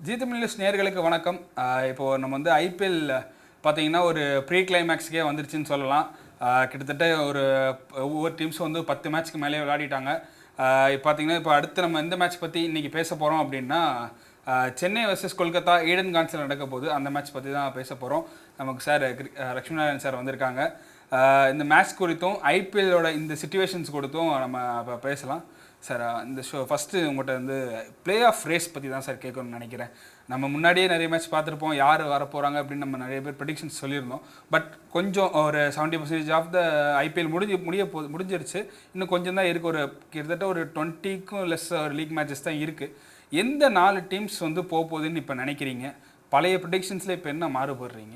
ஜீ Tamil news நேயர்களுக்கு வணக்கம். இப்போது நம்ம வந்து ஐபிஎல் பார்த்தீங்கன்னா ஒரு ப்ரீ கிளைமேக்ஸ்க்கே வந்துருச்சுன்னு சொல்லலாம். கிட்டத்தட்ட ஒவ்வொரு டீம்ஸும் வந்து 10 மேட்ச்க்கு மேலே விளையாடிட்டாங்க. பார்த்தீங்கன்னா இப்போ அடுத்து நம்ம எந்த மேட்ச் பற்றி இன்றைக்கி பேச போகிறோம் அப்படின்னா சென்னை வர்சஸ் கொல்கத்தா ஈடன் கார்டன்ஸில் நடக்க போகுது. அந்த மேட்ச் பற்றி தான் பேச போகிறோம். நமக்கு சார் லக்ஷ்மி நாராயண் சார் வந்திருக்காங்க. இந்த மேட்ச் குறித்தும் ஐபிஎல்லோட இந்த சிச்சுவேஷன்ஸ் கொடுத்தும் நம்ம இப்போ பேசலாம். சார் இந்த ஃபஸ்ட்டு உங்கள்கிட்ட வந்து ப்ளே ஆஃப் ரேஸ் பற்றி தான் சார் கேட்கணும்னு நினைக்கிறேன். நம்ம முன்னாடியே நிறைய மேட்ச் பார்த்துருப்போம், யார் வரப்போகிறாங்க அப்படின்னு நம்ம நிறைய பேர் ப்ரெடிக்ஷன்ஸ் சொல்லியிருந்தோம். பட் கொஞ்சம் ஒரு 70% ஆஃப் த ஐபிஎல் முடிஞ்சிருச்சு. இன்னும் கொஞ்சம் தான் இருக்குது. கிட்டத்தட்ட ஒரு 20க்கும் லெஸ் லீக் மேட்சஸ் தான் இருக்குது. எந்த 4 டீம்ஸ் வந்து போகுதுன்னு இப்போ நினைக்கிறீங்க? பழைய ப்ரெடிக்ஷன்ஸில் இப்போ என்ன மாறுபடுறீங்க?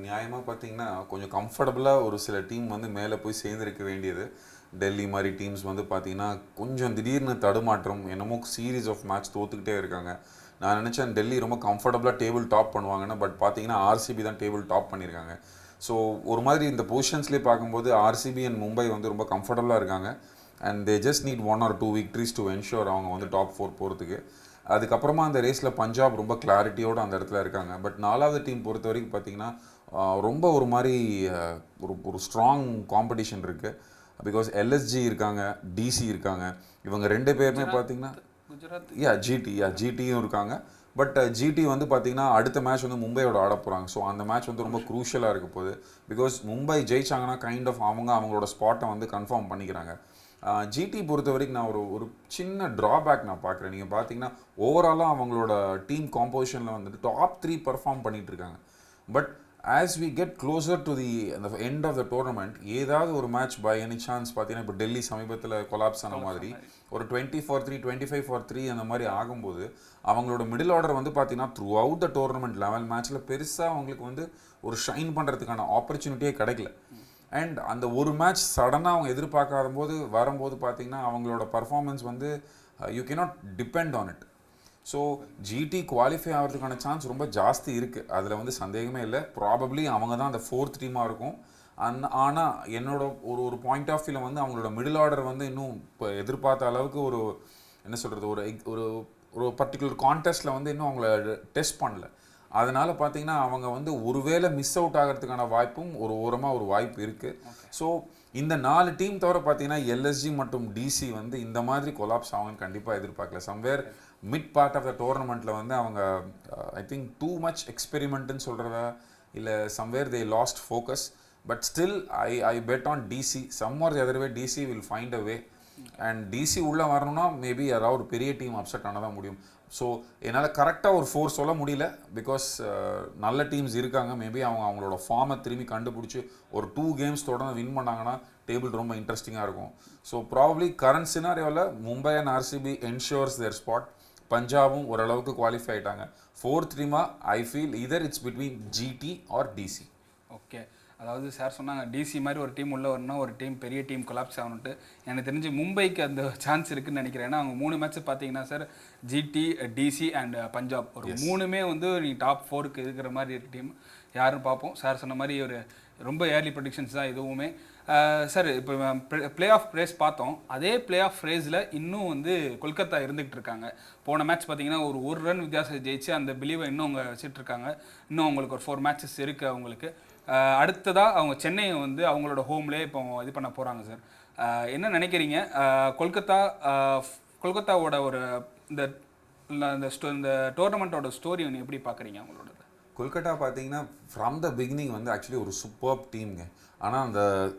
நியாயமாக பார்த்தீங்கன்னா கொஞ்சம் கம்ஃபர்டபுளாக ஒரு சில டீம் வந்து மேலே போய் சேர்ந்துருக்க வேண்டியது. டெல்லி மாதிரி டீம்ஸ் வந்து பார்த்தீங்கன்னா கொஞ்சம் திடீர்னு தடுமாற்றம், என்னமோ சீரீஸ் ஆஃப் மேட்ச் தோற்றுக்கிட்டே இருக்காங்க. நான் நினச்சேன் டெல்லி ரொம்ப கம்ஃபர்டபுளாக டேபிள் டாப் பண்ணுவாங்கன்னு. பட் பார்த்தீங்கன்னா ஆர்சிபி தான் டேபிள் டாப் பண்ணியிருக்காங்க. ஸோ ஒரு மாதிரி இந்த பொசிஷன்ஸ்லேயே பார்க்கும்போது ஆர்சிபி அண்ட் மும்பை வந்து ரொம்ப கம்ஃபர்டபுளாக இருக்காங்க. And they just need 1 or 2 victories to ensure அவங்க வந்து டாப் 4 போகிறதுக்கு. அதுக்கப்புறமா அந்த ரேஸில் பஞ்சாப் ரொம்ப கிளாரிட்டியோடு அந்த இடத்துல இருக்காங்க. பட் 4வது டீம் பொறுத்த வரைக்கும் பார்த்தீங்கன்னா ரொம்ப ஒரு மாதிரி ஒரு ஸ்ட்ராங் காம்படிஷன் இருக்குது. பிகாஸ் எல்எஸ்ஜி இருக்காங்க, டிசி இருக்காங்க. இவங்க 2 பேருமே பார்த்தீங்கன்னா ஜிடியும் இருக்காங்க. பட் ஜிடி வந்து பார்த்தீங்கன்னா அடுத்த மேட்ச் வந்து மும்பையோட ஆட போகிறாங்க. ஸோ அந்த மேட்ச் வந்து ரொம்ப க்ரூஷியலாக இருக்க போகுது. பிகாஸ் மும்பை ஜெயிச்சாங்கன்னா கைண்ட் ஆஃப் அவங்களோட ஸ்பாட்டை வந்து கன்ஃபார்ம் பண்ணிக்கிறாங்க. ஜிடி பொறுத்த வரைக்கும் நான் ஒரு சின்ன ட்ராபேக் நான் பார்க்குறேன். நீங்கள் பார்த்தீங்கன்னா ஓவராலாக அவங்களோட டீம் காம்போசிஷனில் வந்துட்டு டாப் 3 பர்ஃபார்ம் பண்ணிகிட்டு இருக்காங்க. But as we get closer to the அந்த எண்ட் ஆஃப் த டோர்னமெண்ட் ஏதாவது ஒரு மேட்ச் பை எனி சான்ஸ் பார்த்தீங்கன்னா இப்போ டெல்லி சமீபத்தில் கொலாப்ஸ் ஆன மாதிரி ஒரு 20-3 25-3 அந்த மாதிரி ஆகும்போது அவங்களோட மிடில் ஆர்டர் வந்து பார்த்தீங்கன்னா த்ரூ அவுட் த டோர்னமெண்ட் 11 மேட்ச்சில் பெருசாக அவங்களுக்கு வந்து ஒரு ஷைன் பண்ணுறதுக்கான ஆப்பர்ச்சுனிட்டியே கிடைக்கல. அண்ட் அந்த ஒரு மேட்ச் சடனாக அவங்க எதிர்பார்க்காத போது வரும்போது பார்த்தீங்கன்னா அவங்களோட பர்ஃபார்மன்ஸ் வந்து you cannot depend on it. So GT qualify ஆகிறதுக்கான சான்ஸ் ரொம்ப ஜாஸ்தி இருக்குது. அதில் வந்து சந்தேகமே இல்லை. ப்ராபப்ளி அவங்க தான் அந்த 4th டீமாக இருக்கும். ஆனால் என்னோட ஒரு பாயிண்ட் ஆஃப் வியூவில் வந்து அவங்களோட மிடில் ஆர்டர் வந்து இன்னும் இப்போ எதிர்பார்த்த அளவுக்கு ஒரு என்ன சொல்கிறது ஒரு ஒரு பர்டிகுலர் கான்டெஸ்ட்டில் வந்து இன்னும் அவங்கள டெஸ்ட் பண்ணல. அதனால் பார்த்தீங்கன்னா அவங்க வந்து ஒருவேளை மிஸ் அவுட் ஆகிறதுக்கான வாய்ப்பும் ஓரமாக ஒரு வாய்ப்பு இருக்குது. ஸோ இந்த 4 டீம் தவிர பார்த்தீங்கன்னா எல்எஸ்ஜி மற்றும் டிசி வந்து இந்த மாதிரி கொலாப்ஸ் ஆகும்னு கண்டிப்பாக எதிர்பார்க்கல. Somewhere mid part of the டோர்னமெண்ட்டில் வந்து அவங்க ஐ திங்க் டூ மச் எக்ஸ்பெரிமெண்ட்டுன்னு சொல்கிறதா இல்லை somewhere they lost focus. But still I bet on DC. Some or the other way DC will find a way. And DC உள்ளே வரணும்னா maybe யாராவது ஒரு பெரிய டீம் அப்செட் ஆனால் தான் முடியும். ஸோ என்னால் கரெக்டாக ஒரு 4 சொல்ல முடியல. பிகாஸ் நல்ல டீம்ஸ் இருக்காங்க. மேபி அவங்களோட ஃபார்மை திரும்பி கண்டுபிடிச்சி ஒரு 2 games தொடர்ந்து வின் பண்ணாங்கன்னா டேபிள் ரொம்ப இன்ட்ரெஸ்டிங்காக இருக்கும். ஸோ ப்ராபப்ளி கரண்ட் சினாரியோவில் Mumbai and RCB ensures their spot. பஞ்சாபும் ஓரளவுக்கு குவாலிஃபை ஆகிட்டாங்க. 4th டீமாக I feel either it's between GT or DC. Okay, அதாவது சார் சொன்னாங்க டிசி மாதிரி ஒரு டீம் உள்ள வரணும், ஒரு டீம் பெரிய டீம் கொலாப்ஸ் ஆகணுன்ட்டு. எனக்கு தெரிஞ்சு மும்பைக்கு அந்த சான்ஸ் இருக்குன்னு நினைக்கிறேன். ஏன்னா அவங்க 3 மேட்ச் பார்த்தீங்கன்னா sir GT, DC and Punjab ஒரு 3மே வந்து நீ டாப் 4க்கு இருக்கிற மாதிரி ஒரு டீம் யாருன்னு பார்ப்போம். சார் சொன்ன மாதிரி ஒரு ரொம்ப ஏர்லி ப்ரெடிக்ஷன்ஸ் தான் இதுவுமே. சார் இப்போ ப்ளே ஆஃப் ரேஸ் பார்த்தோம். அதே ப்ளே ஆஃப் ரேஸில் இன்னும் வந்து கொல்கத்தா இருந்துகிட்டு இருக்காங்க. போன மேட்ச் பார்த்தீங்கன்னா ஒரு ரன் வித்தியாசம் ஜெயிச்சு அந்த பிலீவை இன்னும் அவங்க வச்சுட்ருக்காங்க. இன்னும் அவங்களுக்கு ஒரு 4 மேட்சஸ் இருக்குது அவங்களுக்கு. அடுத்ததாக அவங்க சென்னையை வந்து அவங்களோட ஹோம்லேயே இப்போ இது பண்ண போகிறாங்க. சார் என்ன நினைக்கிறீங்க? கொல்கத்தாவோட ஒரு இந்த டோர்னமெண்ட்டோட ஸ்டோரி ஒன்று எப்படி பார்க்குறீங்க அவங்களோட? கொல்கட்டா பார்த்தீங்கன்னா ஃப்ரம் த பிகினிங் வந்து ஆக்சுவலி ஒரு சூப்பர்ப் டீம்ங்க. ஆனால்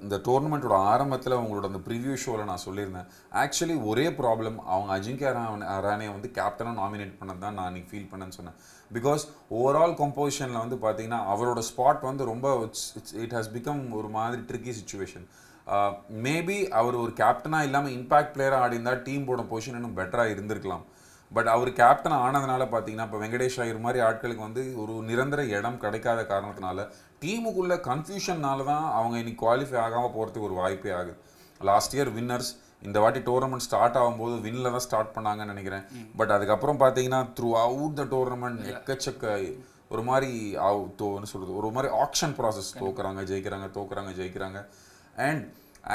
இந்த டோர்னமெண்ட்டோட ஆரம்பத்தில் அவங்களோட அந்த ப்ரிவியூ ஷோவில் நான் சொல்லியிருந்தேன். ஆக்சுவலி ஒரே ப்ராப்ளம், அவங்க அஜிங்கியா ரஹானே வந்து கேப்டனாக நாமினேட் பண்ணது தான் நான் அன்றைக்கி ஃபீல் பண்ணேன்னு சொன்னேன். பிகாஸ் ஓவரால் கம்போசிஷனில் வந்து பார்த்தீங்கன்னா அவரோட ஸ்பாட் வந்து ரொம்ப இட் ஹாஸ் பிகம் ஒரு மாதிரி ட்ரிக்கி சுச்சுவேஷன். மேபி அவர் ஒரு கேப்டனாக இல்லாமல் இம்பாக்ட் பிளேயராக ஆடிருந்தால் டீமோட பொசிஷன் இன்னும் பெட்டராக இருந்திருக்கலாம். பட் அவர் கேப்டன் ஆனதுனால பார்த்தீங்கன்னா இப்போ வெங்கடேஷ் ஐயர் மாதிரி ஆட்களுக்கு வந்து ஒரு நிரந்தர இடம் கிடைக்காத காரணத்தினால டீமுக்குள்ள கன்ஃபியூஷன்னால தான் அவங்க இன்னைக்கு குவாலிஃபை ஆகாமல் போகிறதுக்கு ஒரு வாய்ப்பே ஆகுது. லாஸ்ட் இயர் வின்னர்ஸ் இந்த வாட்டி டோர்னமெண்ட் ஸ்டார்ட் ஆகும்போது வின்னில் தான் ஸ்டார்ட் பண்ணாங்கன்னு நினைக்கிறேன். பட் அதுக்கப்புறம் பார்த்தீங்கன்னா த்ரூ அவுட் த டோர்னமெண்ட் எக்கச்சக்க ஒரு மாதிரி என்ன சொல்கிறது ஒரு மாதிரி ஆக்ஷன் ப்ராசஸ் தோக்குறாங்க ஜெயிக்கிறாங்க. அண்ட்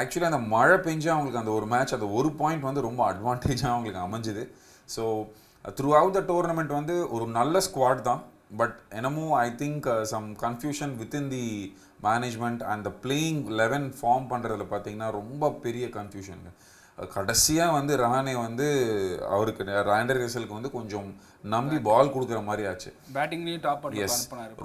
ஆக்சுவலி அந்த மழை பெஞ்சு அவங்களுக்கு அந்த ஒரு மேட்ச் அந்த ஒரு பாயிண்ட் வந்து ரொம்ப அட்வான்டேஜாக அவங்களுக்கு அமைஞ்சுது. So throughout the tournament வந்து ஒரு நல்ல ஸ்குவாட் தான். பட் என்னமோ I think some confusion within the management and the playing 11 form பண்ணுறதுல பார்த்தீங்கன்னா ரொம்ப பெரிய கன்ஃபியூஷனுங்க. கடைசியாக வந்து ரஹானே வந்து அவருக்கு ஆண்ட்ரே ரசலுக்கு வந்து கொஞ்சம் நம்பி பால் கொடுக்குற மாதிரி ஆச்சு. பேட்டிங்லேயும் டாப் எஸ்,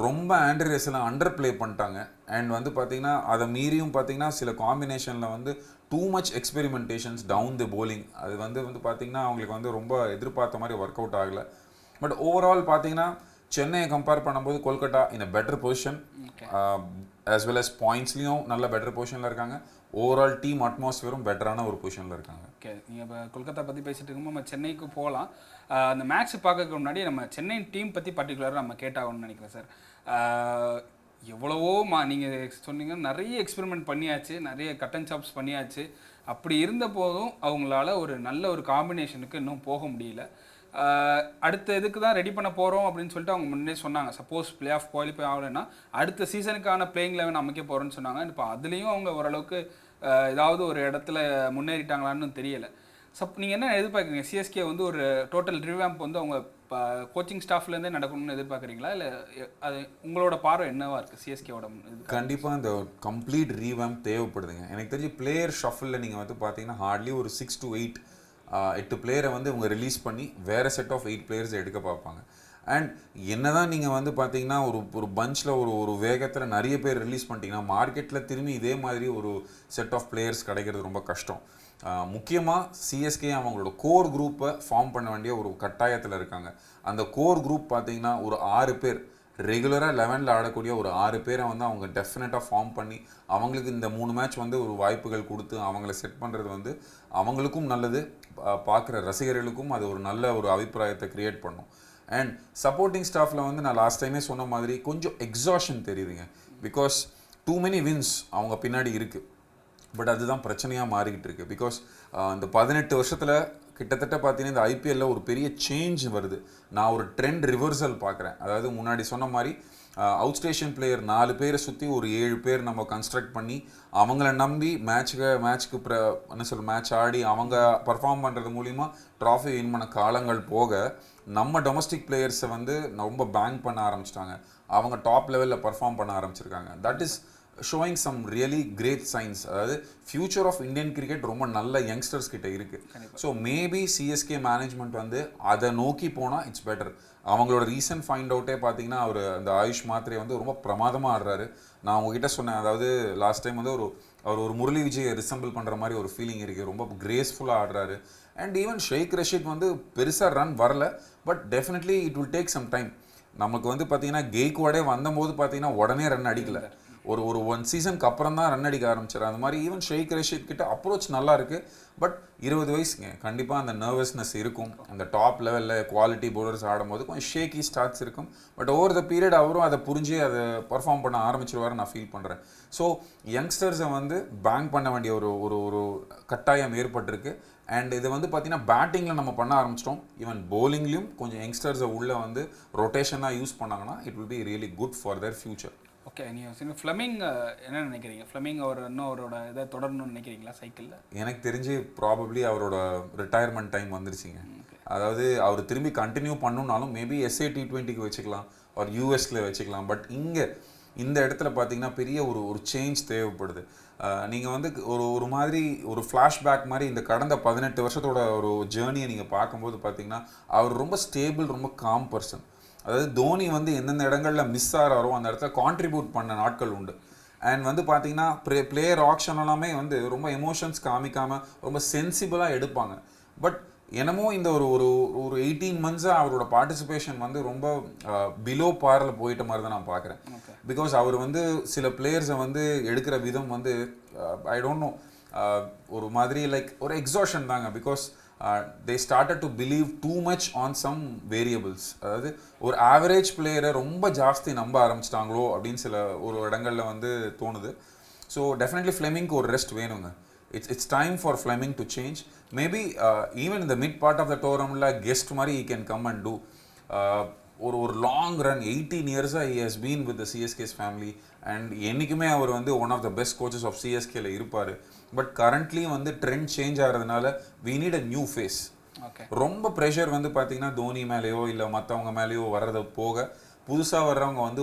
ரொம்ப ஆண்ட்ரே ரசலை அண்டர் ப்ளே பண்ணிட்டாங்க. அண்ட் வந்து பார்த்தீங்கன்னா அதை மீறியும் பார்த்தீங்கன்னா சில காம்பினேஷனில் வந்து டூ மச் எக்ஸ்பெரிமெண்டேஷன்ஸ் டவுன் தி போலிங், அது வந்து பார்த்தீங்கன்னா அவங்களுக்கு வந்து ரொம்ப எதிர்பார்த்த மாதிரி ஒர்க் அவுட் ஆகலை. பட் ஓவரால் பார்த்தீங்கன்னா சென்னையை கம்பேர் பண்ணும்போது Kolkata in a better position, as well as பாயிண்ட்ஸ்லையும் நல்ல பெட்டர் பொசிஷனில் இருக்காங்க. ஓவரால் டீம் அட்மாஸ்ஃபியரும் பெட்டரான ஒரு பொசிஷனில் இருக்காங்க. ஓகே, நீங்கள் இப்போ கொல்கத்தா பற்றி பேசிட்டு இருக்கும்போது நம்ம சென்னைக்கு போகலாம். அந்த மேட்ச் பார்க்கறதுக்கு முன்னாடி நம்ம சென்னை டீம் பற்றி பர்டிகுலராக நம்ம கேட்டாகணும்னு நினைக்கிறேன் சார். எவ்வளவோ நீங்கள் சொன்னீங்க நிறைய எக்ஸ்பெரிமெண்ட் பண்ணியாச்சு, நிறைய கட் அண்ட் சாப்ஸ் பண்ணியாச்சு. அப்படி இருந்த போதும் அவங்களால ஒரு நல்ல ஒரு காம்பினேஷனுக்கு இன்னும் போக முடியல. அடுத்த இதுக்கு தான் ரெடி பண்ண போகிறோம் அப்படின்னு சொல்லிட்டு அவங்க முன்னே சொன்னாங்க. சப்போஸ் பிளே ஆஃப் குவாலிஃபை ஆகலைன்னா அடுத்த சீசனுக்கான பிளேயிங் 11 அமைக்க போகிறோன்னு சொன்னாங்க. இப்போ அதுலேயும் அவங்க ஓரளவுக்கு ஏதாவது ஒரு இடத்துல முன்னேறிட்டாங்களான்னு தெரியலை. நீங்கள் என்ன எதிர்பார்க்குறீங்க? சிஎஸ்கே வந்து ஒரு டோட்டல் ரிவாம்ப் வந்து அவங்க கோச்சிங் ஸ்டாஃப்லேருந்தே நடக்கணும்னு எதிர்பார்க்குறீங்களா, இல்லை அது உங்களோட பார்வை என்னவா இருக்குது சிஎஸ்கேவோட? கண்டிப்பாக இந்த கம்ப்ளீட் ரீவாம்ப் தேவைப்படுதுங்க. எனக்கு தெரிஞ்சு பிளேயர் ஷஃபிளில் நீங்கள் வந்து பார்த்தீங்கன்னா ஹார்ட்லி ஒரு 6 to 8 பிளேயரை வந்து இவங்க ரிலீஸ் பண்ணி வேறு செட் ஆஃப் 8 பிளேயர்ஸை எடுக்க பார்ப்பாங்க. அண்ட் என்ன தான் நீங்கள் வந்து பார்த்தீங்கன்னா ஒரு பஞ்சில் ஒரு வேகத்தில் நிறைய பேர் ரிலீஸ் பண்ணிட்டீங்கன்னா மார்க்கெட்டில் திரும்பி இதே மாதிரி ஒரு செட் ஆஃப் பிளேயர்ஸ் கிடைக்கிறது ரொம்ப கஷ்டம். முக்கியமாக சிஎஸ்கே அவங்களோட கோர் குரூப்பை ஃபார்ம் பண்ண வேண்டிய ஒரு கட்டாயத்தில் இருக்காங்க. அந்த கோர் குரூப் பார்த்தீங்கன்னா ஒரு 6 பேர் ரெகுலராக 11ல் ஆடக்கூடிய ஒரு 6 பேரை வந்து அவங்க டெஃபினட்டாக ஃபார்ம் பண்ணி அவங்களுக்கு இந்த 3 மேட்ச் வந்து ஒரு வாய்ப்புகள் கொடுத்து அவங்கள செட் பண்ணுறது வந்து அவங்களுக்கும் நல்லது, பார்க்குற ரசிகர்களுக்கும் அது ஒரு நல்ல ஒரு அபிப்பிராயத்தை க்ரியேட் பண்ணும். அண்ட் சப்போர்ட்டிங் ஸ்டாஃபில் வந்து நான் லாஸ்ட் டைமே சொன்ன மாதிரி கொஞ்சம் எக்ஸாஷன் தெரியுதுங்க. பிகாஸ் டூ மெனி வின்ஸ் அவங்க பின்னாடி இருக்குது. பட் அதுதான் பிரச்சனையாக மாறிக்கிட்டு இருக்குது. பிகாஸ் இந்த 18 வருஷத்தில் கிட்டத்தட்ட பார்த்தீங்கன்னா இந்த ஐபிஎல்லில் ஒரு பெரிய சேஞ்ச் வருது. நான் ஒரு ட்ரெண்ட் ரிவர்சல் பார்க்குறேன். அதாவது முன்னாடி சொன்ன மாதிரி அவுட் ஸ்டேஷன் பிளேயர் 4 பேரை சுற்றி ஒரு 7 பேர் நம்ம கன்ஸ்ட்ரக்ட் பண்ணி அவங்கள நம்பி மேட்ச்க்கு மேட்ச் ஆடி அவங்க பர்ஃபார்ம் பண்ணுறது மூலிமா ட்ராஃபி வின் பண்ண காலங்கள் போக நம்ம டொமஸ்டிக் பிளேயர்ஸை வந்து ரொம்ப பேங்க் பண்ண ஆரம்பிச்சிட்டாங்க. அவங்க டாப் லெவலில் பர்ஃபார்ம் பண்ண ஆரம்பிச்சிருக்காங்க. That is showing some really great signs. அதாவது ஃபியூச்சர் ஆஃப் இந்தியன் கிரிக்கெட் ரொம்ப நல்ல யங்ஸ்டர்ஸ் கிட்ட இருக்குது. ஸோ மேபி சிஎஸ்கே மேனேஜ்மெண்ட் வந்து அதை நோக்கி போனால் இட்ஸ் பெட்டர். அவங்களோட ரீசன்ட் ஃபைண்ட் அவுட்டே பார்த்தீங்கன்னா அவர் அந்த ஆயுஷ் மாத்திரை வந்து ரொம்ப பிரமாதமாக ஆடுறாரு. நான் உங்ககிட்ட சொன்னேன், அதாவது லாஸ்ட் டைம் வந்து அவர் ஒரு முரளி விஜயை ரிசம்பிள் பண்ணுற மாதிரி ஒரு ஃபீலிங் இருக்குது. ரொம்ப கிரேஸ்ஃபுல்லாக ஆடுறாரு. அண்ட் ஈவன் ஷேக் ரஷீத் வந்து பெருசாக ரன் வரல, but definitely it will take some time. நமக்கு வந்து பார்த்தீங்கன்னா கெய்க்வாடே வந்தபோது பார்த்தீங்கன்னா உடனே ரன் அடிக்கல, ஒரு 1 சீசனுக்கு அப்புறம் தான் ரன் அடிக்க ஆரம்பிச்சார். அந்த மாதிரி ஈவன் ஷேக் ரஷீத் கிட்ட அப்ரோச் நல்லா இருக்குது. பட் 20 வயசுங்க, கண்டிப்பாக அந்த நர்வஸ்னஸ் இருக்கும். அந்த டாப் லெவலில் குவாலிட்டி பவுலர்ஸ் ஆடும்போது கொஞ்சம் ஷேக்கி ஸ்டார்ட்ஸ் இருக்கும். பட் ஓவர் த பீரியட் அவரும் அதை புரிஞ்சு அதை பர்ஃபார்ம் பண்ண ஆரம்பிச்சிருவாரு நான் ஃபீல் பண்ணுறேன். ஸோ யங்ஸ்டர்ஸை வந்து பேங்க் பண்ண வேண்டிய ஒரு கட்டாயம் ஏற்பட்டிருக்கு. அண்ட் இது வந்து பார்த்தீங்கன்னா பேட்டிங்கில் நம்ம பண்ண ஆரம்பிச்சிட்டோம். ஈவன் போலிங்லேயும் கொஞ்சம் யங்ஸ்டர்ஸை உள்ளே வந்து ரொட்டேஷனாக யூஸ் பண்ணாங்கன்னா it will be really good for their future. Okay, நீங்கள் ஃப்ளெமிங் என்ன நினைக்கிறீங்க? ஃப்ளெமிங் இன்னும் அவரோட இதை தொடரணும்னு நினைக்கிறீங்களா சைக்கிளில்? எனக்கு தெரிஞ்சு ப்ராபப்ளி அவரோட ரிட்டையர்மெண்ட் டைம் வந்துருச்சுங்க. அதாவது அவர் திரும்பி கண்டினியூ பண்ணணுன்னாலும் மேபி SA T20க்கு வச்சுக்கலாம், ஒரு யூஎஸில் வச்சுக்கலாம். பட் இங்கே இந்த இடத்துல பார்த்தீங்கன்னா பெரிய ஒரு சேஞ்ச் தேவைப்படுது. நீங்கள் வந்து ஒரு மாதிரி ஒரு ஃப்ளாஷ்பேக் மாதிரி இந்த கடந்த 18 வருஷத்தோட ஒரு ஜேர்னியை நீங்கள் பார்க்கும்போது பார்த்தீங்கன்னா அவர் ரொம்ப ஸ்டேபிள், ரொம்ப காம் பர்சன். அதாவது தோனி வந்து எந்தெந்த இடங்களில் மிஸ் ஆகிறாரோ அந்த இடத்துல கான்ட்ரிபியூட் பண்ண நாட்கள் உண்டு. அண்ட் வந்து பார்த்தீங்கன்னா பிளேயர் ஆக்ஷன் எல்லாமே வந்து ரொம்ப எமோஷன்ஸ் காமிக்காமல் ரொம்ப சென்சிபிளாக எடுப்பாங்க. பட் என்னமோ இந்த ஒரு 18 மந்த்ஸாக அவரோட பார்ட்டிசிபேஷன் வந்து ரொம்ப பிலோ பாரில் போயிட்ட மாதிரி தான் நான் பார்க்குறேன். பிகாஸ் அவர் வந்து சில பிளேயர்ஸை வந்து எடுக்கிற விதம் வந்து ஐ டோன்ட் நோ, ஒரு மாதிரி லைக் ஒரு எக்ஸாஷன் தாங்க. Because they started to believe too much on some variables. அதாவது ஒரு ஆவரேஜ் பிளேயரை ரொம்ப ஜாஸ்தி நம்ப ஆரம்பிச்சிட்டாங்களோ அப்படின்னு சில ஒரு இடங்களில் வந்து தோணுது. ஸோ டெஃபினெட்லி ஃப்ளெமிங்க்கு ஒரு ரெஸ்ட் வேணுங்க. It's time for Fleming to change. Maybe even in the mid part of the tournament, guest மாதிரி he can come and do. ஒரு லாங் ரன் 18 இயர்ஸாக he has been with the CSK's family and என்றைக்குமே அவர் வந்து one of the best coaches of CSKல இருப்பார். But currently வந்து trend change ஆகிறதுனால we need a new face. ரொம்ப ப்ரெஷர் வந்து பார்த்தீங்கன்னா தோனி மேலேயோ இல்லை மற்றவங்க மேலேயோ வர்றத போக புதுசாக வர்றவங்க வந்து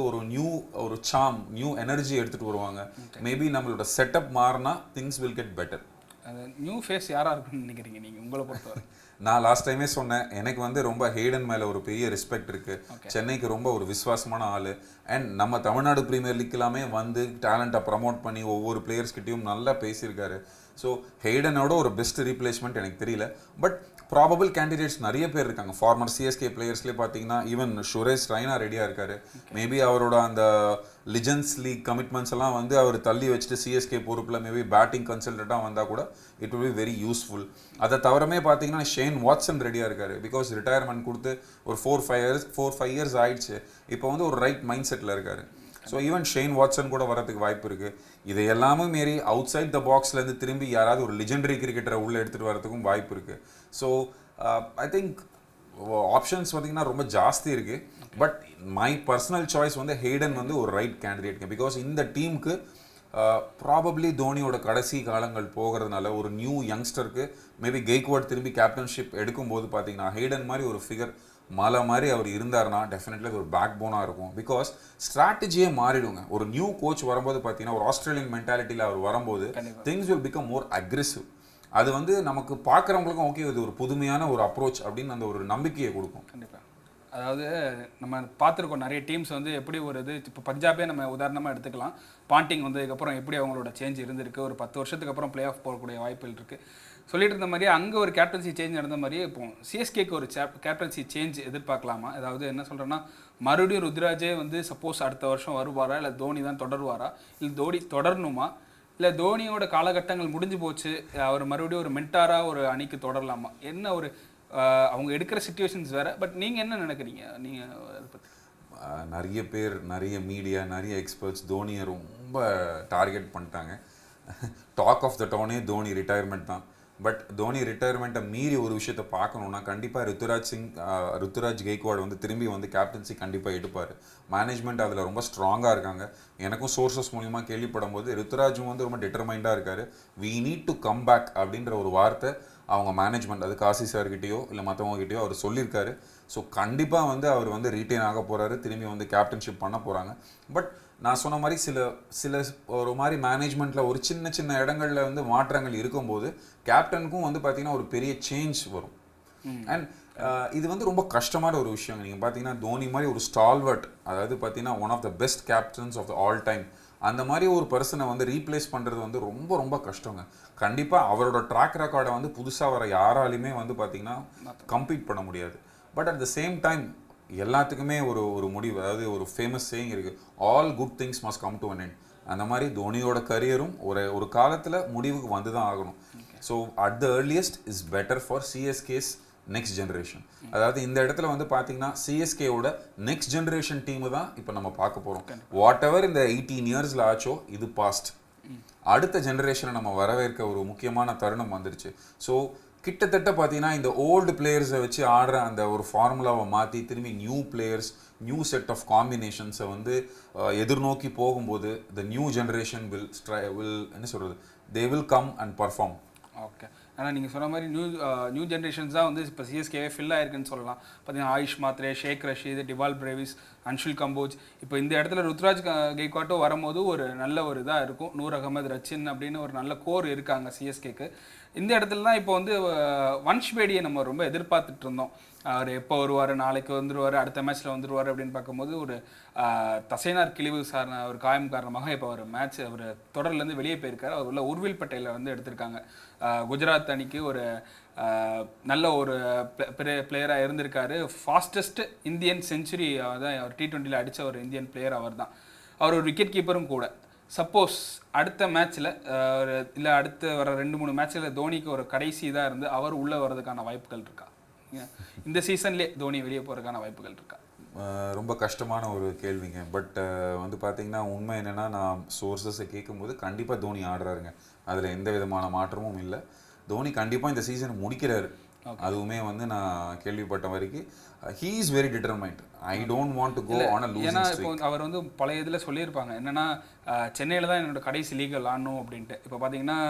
ஒரு சாம் நியூ எனர்ஜி எடுத்துகிட்டு வருவாங்க. மேபி நம்மளோட செட்டப் மாறினா திங்ஸ் வில் கெட் பெட்டர். அது நியூ ஃபேஸ் யாராக இருக்குன்னு நினைக்கிறீங்க நீங்கள் உங்களை பொறுத்தவரை? நான் லாஸ்ட் டைமே சொன்னேன், எனக்கு வந்து ரொம்ப ஹேடன் மேலே ஒரு பெரிய ரெஸ்பெக்ட் இருக்குது. சென்னைக்கு ரொம்ப ஒரு விசுவாசமான ஆள். அண்ட் நம்ம தமிழ்நாடு ப்ரீமியர் லீக்லாமே வந்து டேலண்ட்டை ப்ரமோட் பண்ணி ஒவ்வொரு பிளேயர்ஸ்கிட்டையும் நல்லா பேசியிருக்காரு. ஸோ ஹேடனோட ஒரு பெஸ்ட் ரீப்ளேஸ்மெண்ட் எனக்கு தெரியல. பட் ப்ராபபிள் கேண்டிடேட்ஸ் நிறைய பேர் இருக்காங்க. ஃபார்மர் சிஎஸ்கே பிளேயர்ஸ்லேயே பார்த்தீங்கன்னா ஈவன் சுரேஷ் ரெய்னா ரெடியாக இருக்காரு. மேபி அவரோட அந்த லிஜெண்ட்ஸ் லீக் கமிட்மெண்ட்ஸ் எல்லாம் வந்து அவர் தள்ளி வச்சுட்டு சிஎஸ்கே பொறுப்பில் மேபி பேட்டிங் கன்சல்டண்ட்டாக வந்தால் கூட it will be very useful. அதை தவிரமே பார்த்தீங்கன்னா ஷேன் வாட்சன் ரெடியாக இருக்காரு. பிகாஸ் ரிட்டையர்மெண்ட் கொடுத்து ஒரு 4-5 இயர்ஸ் ஆயிடுச்சு. இப்போ வந்து ஒரு ரைட் மைண்ட் செட்டில் இருக்காரு. ஸோ ஈவன் ஷேன் வாட்சன் கூட வரதுக்கு வாய்ப்பு இருக்குது. இதை எல்லாமே மீறி அவுட் சைட் த பாக்ஸ்லேருந்து திரும்பி யாராவது ஒரு லெஜெண்டரி கிரிக்கெட்டரை உள்ளே எடுத்துகிட்டு வரதுக்கும் வாய்ப்பு இருக்குது. ஸோ ஐ திங்க் ஆப்ஷன்ஸ் பார்த்தீங்கன்னா ரொம்ப ஜாஸ்தி இருக்குது. பட் மை பர்சனல் சாய்ஸ் வந்து ஹேடன் வந்து ஒரு ரைட் கேண்டிடேட். பிகாஸ் இந்த டீமுக்கு ப்ராபப்ளி தோனியோட கடைசி காலங்கள் போகிறதுனால ஒரு நியூ யங்ஸ்டருக்கு மேபி கெய்க்வாட் திரும்பி கேப்டன்ஷிப் எடுக்கும்போது பார்த்தீங்கன்னா ஹேடன் மாதிரி ஒரு ஃபிகர் மலை மாதிரி அவர் இருந்தார்னா டெஃபினெட்லி அது ஒரு பேக் போனாக இருக்கும். பிகாஸ் ஸ்ட்ராட்டஜியே மாறிடுங்க. ஒரு நியூ கோச் வரும்போது பார்த்தீங்கன்னா ஒரு ஆஸ்திரேலியன் மென்டாலிட்டியில் அவர் வரும்போது things will become more aggressive. அது வந்து நமக்கு பார்க்குறவங்களுக்கும் ஓகே இது ஒரு புதுமையான ஒரு அப்ரோச் அப்படின்னு அந்த ஒரு நம்பிக்கையை கொடுக்கும். கண்டிப்பாக. அதாவது நம்ம பார்த்துருக்கோம் நிறைய டீம்ஸ் வந்து எப்படி ஒரு இது இப்போ பஞ்சாபே நம்ம உதாரணமாக எடுத்துக்கலாம். பாண்டிங் வந்ததுக்கப்புறம் எப்படி அவங்களோட சேஞ்ச் இருந்திருக்கு. ஒரு 10 வருஷத்துக்கு அப்புறம் பிளே ஆஃப் போகக்கூடிய வாய்ப்புகள் இருக்குது. சொல்லிட்டு இருந்த மாதிரியே அங்கே ஒரு கேப்டன்சி சேஞ்ச் நடந்த மாதிரியே இப்போ சிஎஸ்கேக்கு ஒரு கேப்டன்சி சேஞ்ச் எதிர்பார்க்கலாமா? அதாவது என்ன சொல்கிறேன்னா மறுபடியும் ருத்ராஜே வந்து சப்போஸ் அடுத்த வருஷம் வருவாரா, இல்லை தோனி தான் தொடருவாரா, இல்லை தோனி தொடரணுமா, இல்லை தோனியோட காலகட்டங்கள் முடிஞ்சு போச்சு அவர் மறுபடியும் ஒரு மென்டாராக ஒரு அணிக்கு தொடரலாமா? என்ன ஒரு அவங்க எடுக்கிற சிச்சுவேஷன்ஸ் வேறு. பட் நீங்கள் என்ன நினைக்கிறீங்க? நீங்கள் அதை பற்றி நிறைய பேர் நிறைய மீடியா நிறைய எக்ஸ்பர்ட்ஸ் தோனியை ரொம்ப டார்கெட் பண்ணிட்டாங்க. டாக் ஆஃப் த டவுனே தோனி ரிட்டையர்மெண்ட் தான். பட் தோனி ரிட்டையர்மெண்ட்டை மீறி ஒரு விஷயத்தை பார்க்கணுன்னா கண்டிப்பாக ருத்துராஜ் கெய்க்வாட் வந்து திரும்பி வந்து கேப்டன்சி கண்டிப்பாக எடுப்பார். மேனேஜ்மெண்ட் அதில் ரொம்ப ஸ்ட்ராங்காக இருக்காங்க. எனக்கும் சோர்சஸ் மூலிமா கேள்விப்படும் போது ருத்துராஜும் வந்து ரொம்ப டிட்டர்மைண்டாக இருக்கார். We need to come back அப்படின்ற ஒரு வார்த்தை அவங்க மேனேஜ்மெண்ட் அது காசி சார்கிட்டையோ இல்லை மற்றவங்ககிட்டயோ அவர் சொல்லியிருக்காரு. ஸோ கண்டிப்பாக வந்து அவர் வந்து ரீட்டைன் ஆக போகிறாரு. திரும்பி வந்து கேப்டன்ஷிப் பண்ண போகிறாங்க. பட் நான் சொன்ன மாதிரி சில ஒரு மாதிரி மேனேஜ்மெண்ட்டில் ஒரு சின்ன சின்ன இடங்களில் வந்து மாற்றங்கள் இருக்கும்போது கேப்டனுக்கும் வந்து பார்த்தீங்கன்னா ஒரு பெரிய சேஞ்ச் வரும். அண்ட் இது வந்து ரொம்ப கஷ்டமான ஒரு விஷயம். நீங்கள் பார்த்தீங்கன்னா தோனி மாதிரி ஒரு ஸ்டால்வர்ட், அதாவது பார்த்தீங்கன்னா one of the best captains of the all time, அந்த மாதிரி ஒரு பர்சனை வந்து ரீப்ளேஸ் பண்ணுறது வந்து ரொம்ப ரொம்ப கஷ்டங்க. கண்டிப்பாக அவரோட ட்ராக் ரெக்கார்டை வந்து புதுசாக வர யாராலையுமே வந்து பார்த்தீங்கன்னா கம்பீட் பண்ண முடியாது. But at the same time எல்லாத்துக்குமே ஒரு முடிவு, அதாவது ஒரு ஃபேமஸ் சேயிங் இருக்குது, all good things must come to an end. அந்த மாதிரி தோனியோட கரியரும் ஒரு காலத்தில் முடிவுக்கு வந்து தான் ஆகணும். So at the earliest is better for CSK's next generation. அதாவது இந்த இடத்துல வந்து பார்த்தீங்கன்னா சிஎஸ்கேவோட நெக்ஸ்ட் ஜென்ரேஷன் டீமு தான் இப்போ நம்ம பார்க்க போகிறோம். வாட் எவர் இந்த 18 இயர்ஸில் ஆச்சோ இது பாஸ்ட். அடுத்த ஜென்ரேஷனை நம்ம வரவேற்க ஒரு முக்கியமான தருணம் வந்துருச்சு. ஸோ கிட்டத்தட்ட பார்த்தீங்கன்னா இந்த ஓல்டு பிளேயர்ஸை வச்சு ஆடுற அந்த ஒரு ஃபார்முலாவை மாற்றி திரும்பி new players new set of காம்பினேஷன்ஸை வந்து எதிர்நோக்கி போகும்போது த நியூ ஜென்ரேஷன் வில் என்ன சொல்கிறது, they will come and perform. Okay. ஆனால் நீங்கள் சொன்ன மாதிரி நியூ ஜென்ரேஷன்ஸ் தான் வந்து இப்போ சிஎஸ்கேவே ஃபில் ஆயிருக்குன்னு சொல்லலாம். பார்த்தீங்கன்னா ஆயுஷ் மாத்ரே, ஷேக் ரஷீத், டிவால் பிரேவிஸ், அன்ஷுல் கம்போஜ். இப்போ இந்த இடத்துல ருத்ராஜ் கெய்க்வாட்டும் வரும்போது ஒரு நல்ல ஒரு இதாக இருக்கும். நூர் அகமது, ரச்சின் அப்படின்னு ஒரு நல்ல கோர் இருக்காங்க சிஎஸ்கேக்கு. இந்த இடத்துல தான் இப்போ வந்து வன்ஷ் பேடியை நம்ம ரொம்ப எதிர்பார்த்துட்டு இருந்தோம். அவர் எப்போ வருவார், நாளைக்கு வந்துடுவார், அடுத்த மேட்ச்சில் வந்துடுவார் அப்படின்னு பார்க்கும்போது ஒரு தசைனார் கிழிவு சார்ந்த ஒரு காயம் காரணமாக இப்போ ஒரு அவர் தொடர்லேருந்து வெளியே போயிருக்காரு. அவர் உள்ள உர்வில் பட்டேலை வந்து எடுத்திருக்காங்க. குஜராத் அணிக்கு ஒரு நல்ல ஒரு பிளேயராக இருந்திருக்காரு. ஃபாஸ்டஸ்ட் இந்தியன் செஞ்சுரி தான் அவர் T20 அடித்த ஒரு இந்தியன் பிளேயர் அவர் தான். அவர் ஒரு விக்கெட் கீப்பரும் கூட. சப்போஸ் அடுத்த மேட்ச்சில் இல்லை அடுத்து வர 2-3 மேட்ச்சில் தோனிக்கு ஒரு கடைசி இதாக இருந்து அவர் உள்ளே வர்றதுக்கான வாய்ப்புகள் இருக்கா? இந்த சீசன்லேயே தோனி வெளியே போகிறதுக்கான வாய்ப்புகள் இருக்கா? ரொம்ப கஷ்டமான ஒரு கேள்விங்க. பட் வந்து பார்த்தீங்கன்னா உண்மை என்னென்னா, நான் சோர்ஸஸை கேட்கும்போது கண்டிப்பாக தோனி ஆடுறாருங்க. அதில் எந்த விதமான மாற்றமும் இல்லை. தோனி கண்டிப்பாக இந்த சீசன் முடிக்கிறாரு. அதுவுமே வந்து நான் கேள்விப்பட்ட வரைக்கும் he is very determined. I don't want to go on a losing ஏன்னா streak. இப்போ அவர் வந்து பழைய இதில் சொல்லியிருப்பாங்க என்னன்னா சென்னையில் தான் என்னோட கடைசி லீக் விளாடணும் அப்படின்ட்டு. இப்போ பார்த்தீங்கன்னா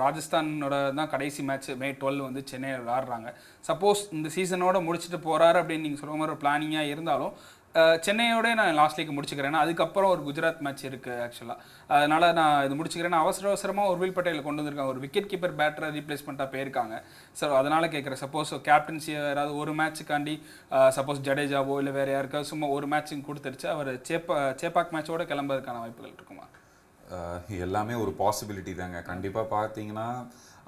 ராஜஸ்தானோட தான் கடைசி மேட்ச் May 12 வந்து சென்னையில் விளாடுறாங்க. சப்போஸ் இந்த சீசனோட முடிச்சுட்டு போகிறாரு அப்படின்னு நீங்கள் சொல்கிற மாதிரி ஒரு பிளானிங்காக இருந்தாலும் சென்னையோட நான் லாஸ்ட் லீக் முடிச்சுக்கிறேன். அதுக்கப்புறம் ஒரு குஜராத் மேட்ச் இருக்குது ஆக்சுவலாக. அதனால் நான் இது முடிச்சுக்கிறேன். அவசரமாக ஒரு வில் பட்டேல் கொண்டு வந்திருக்காங்க. ஒரு விக்கெட் கீப்பர் பேட்டரை ரீப்ளேஸ்மெண்ட்டாக போயிருக்காங்க. ஸோ அதனால் கேட்குறேன், சப்போஸ் கேப்டன்சி யாராவது ஒரு மேட்ச்சுக்காண்டி சப்போஸ் ஜடேஜாவோ இல்லை வேறு யாருக்காவது சும்மா ஒரு மேட்ச்சுக்கு கொடுத்துருச்சு அவர் சேப்பாக் மேட்சோட கிளம்புறதுக்கான வாய்ப்புகள் இருக்குமா? எல்லாமே ஒரு பாசிபிலிட்டி தாங்க. கண்டிப்பாக பார்த்தீங்கன்னா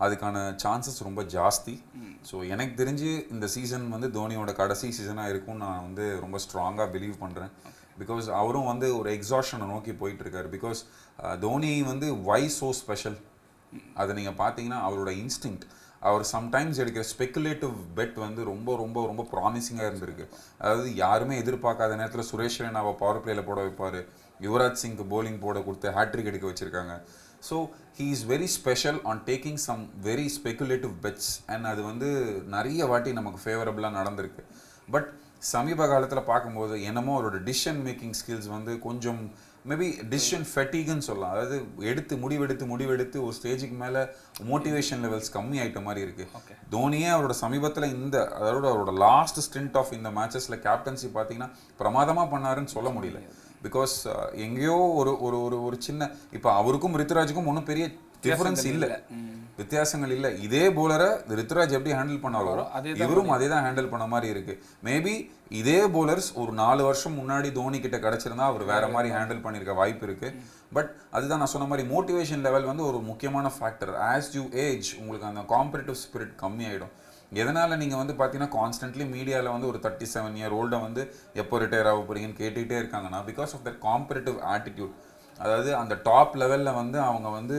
அதுக்கான சான்சஸ் ரொம்ப ஜாஸ்தி. ஸோ எனக்கு தெரிஞ்சு இந்த சீசன் வந்து தோனியோட கடைசி சீசனாக இருக்கும்னு நான் வந்து ரொம்ப ஸ்ட்ராங்காக பிலீவ் பண்ணுறேன். பிகாஸ் அவரும் வந்து ஒரு எக்ஸாஷனை நோக்கி போயிட்டுருக்காரு. பிகாஸ் தோனி வந்து வை ஸோ ஸ்பெஷல் அதை நீங்கள் பார்த்தீங்கன்னா அவரோட இன்ஸ்டிங்க்ட், அவர் சம்டைம்ஸ் எடுக்கிற ஸ்பெக்குலேட்டிவ் பெட் வந்து ரொம்ப ரொம்ப ரொம்ப ப்ராமிசிங்காக இருந்திருக்கு. அதாவது யாருமே எதிர்பார்க்காத நேரத்தில் சுரேஷ் ரெய்னாவை பவர் பிளேயில் போட வைப்பார், யுவராஜ் சிங்க்கு போலிங் போட கொடுத்து ஹேட்ரிக் எடுக்க வச்சுருக்காங்க. So he is very special on taking some very speculative bets and அது வந்து நிறைய வாட்டி நமக்கு ஃபேவரபுளாக நடந்திருக்கு. பட் சமீப காலத்தில் பார்க்கும்போது என்னமோ அவரோட டிசிஷன் மேக்கிங் ஸ்கில்ஸ் வந்து கொஞ்சம் மேபி டிசிஷன் ஃபெட்டிக்னு சொல்லலாம். அதாவது முடிவெடுத்து ஒரு ஸ்டேஜுக்கு மேலே மோட்டிவேஷன் லெவல்ஸ் கம்மி ஆகிட்ட மாதிரி இருக்குது. தோனியே அவரோட சமீபத்தில் அதாவது அவரோட லாஸ்ட் ஸ்ட்ரிண்ட் ஆஃப் இந்த மேட்சஸில் கேப்டன்சி பார்த்தீங்கன்னா பிரமாதமாக பண்ணாருன்னு சொல்ல முடியல. பிகாஸ் எங்கேயோ ஒரு ஒரு ஒரு ஒரு சின்ன இப்போ அவருக்கும் ரித்துராஜுக்கும் ஒன்றும் பெரிய டிஃபரன்ஸ் இல்லை, வித்தியாசங்கள் இல்லை. இதே போலரை ரித்துராஜ் எப்படி ஹேண்டில் பண்ணாரோ இவரும் அதே தான் ஹேண்டில் பண்ண மாதிரி இருக்கு. மேபி இதே போலர்ஸ் ஒரு 4 வருஷம் முன்னாடி தோனி கிட்ட கிடைச்சிருந்தா அவர் வேற மாதிரி ஹேண்டில் பண்ணியிருக்க வாய்ப்பு இருக்கு. பட் அதுதான் நான் சொன்ன மாதிரி மோட்டிவேஷன் லெவல் வந்து ஒரு முக்கியமான ஃபேக்டர். ஆஸ் யூ ஏஜ் உங்களுக்கு அந்த காம்படிட்டிவ் ஸ்பிரிட் கம்மி ஆகிடும். எதனால் நீங்கள் வந்து பார்த்தீங்கன்னா கான்ஸ்டன்ட்லி மீடியாவில் வந்து ஒரு 37 இயர் ஓல்டை வந்து எப்போ ரிட்டையர் ஆக போகிறீங்கன்னு கேட்டுக்கிட்டே இருக்காங்கன்னா because of that competitive attitude. அதாவது அந்த டாப் லெவலில் வந்து அவங்க வந்து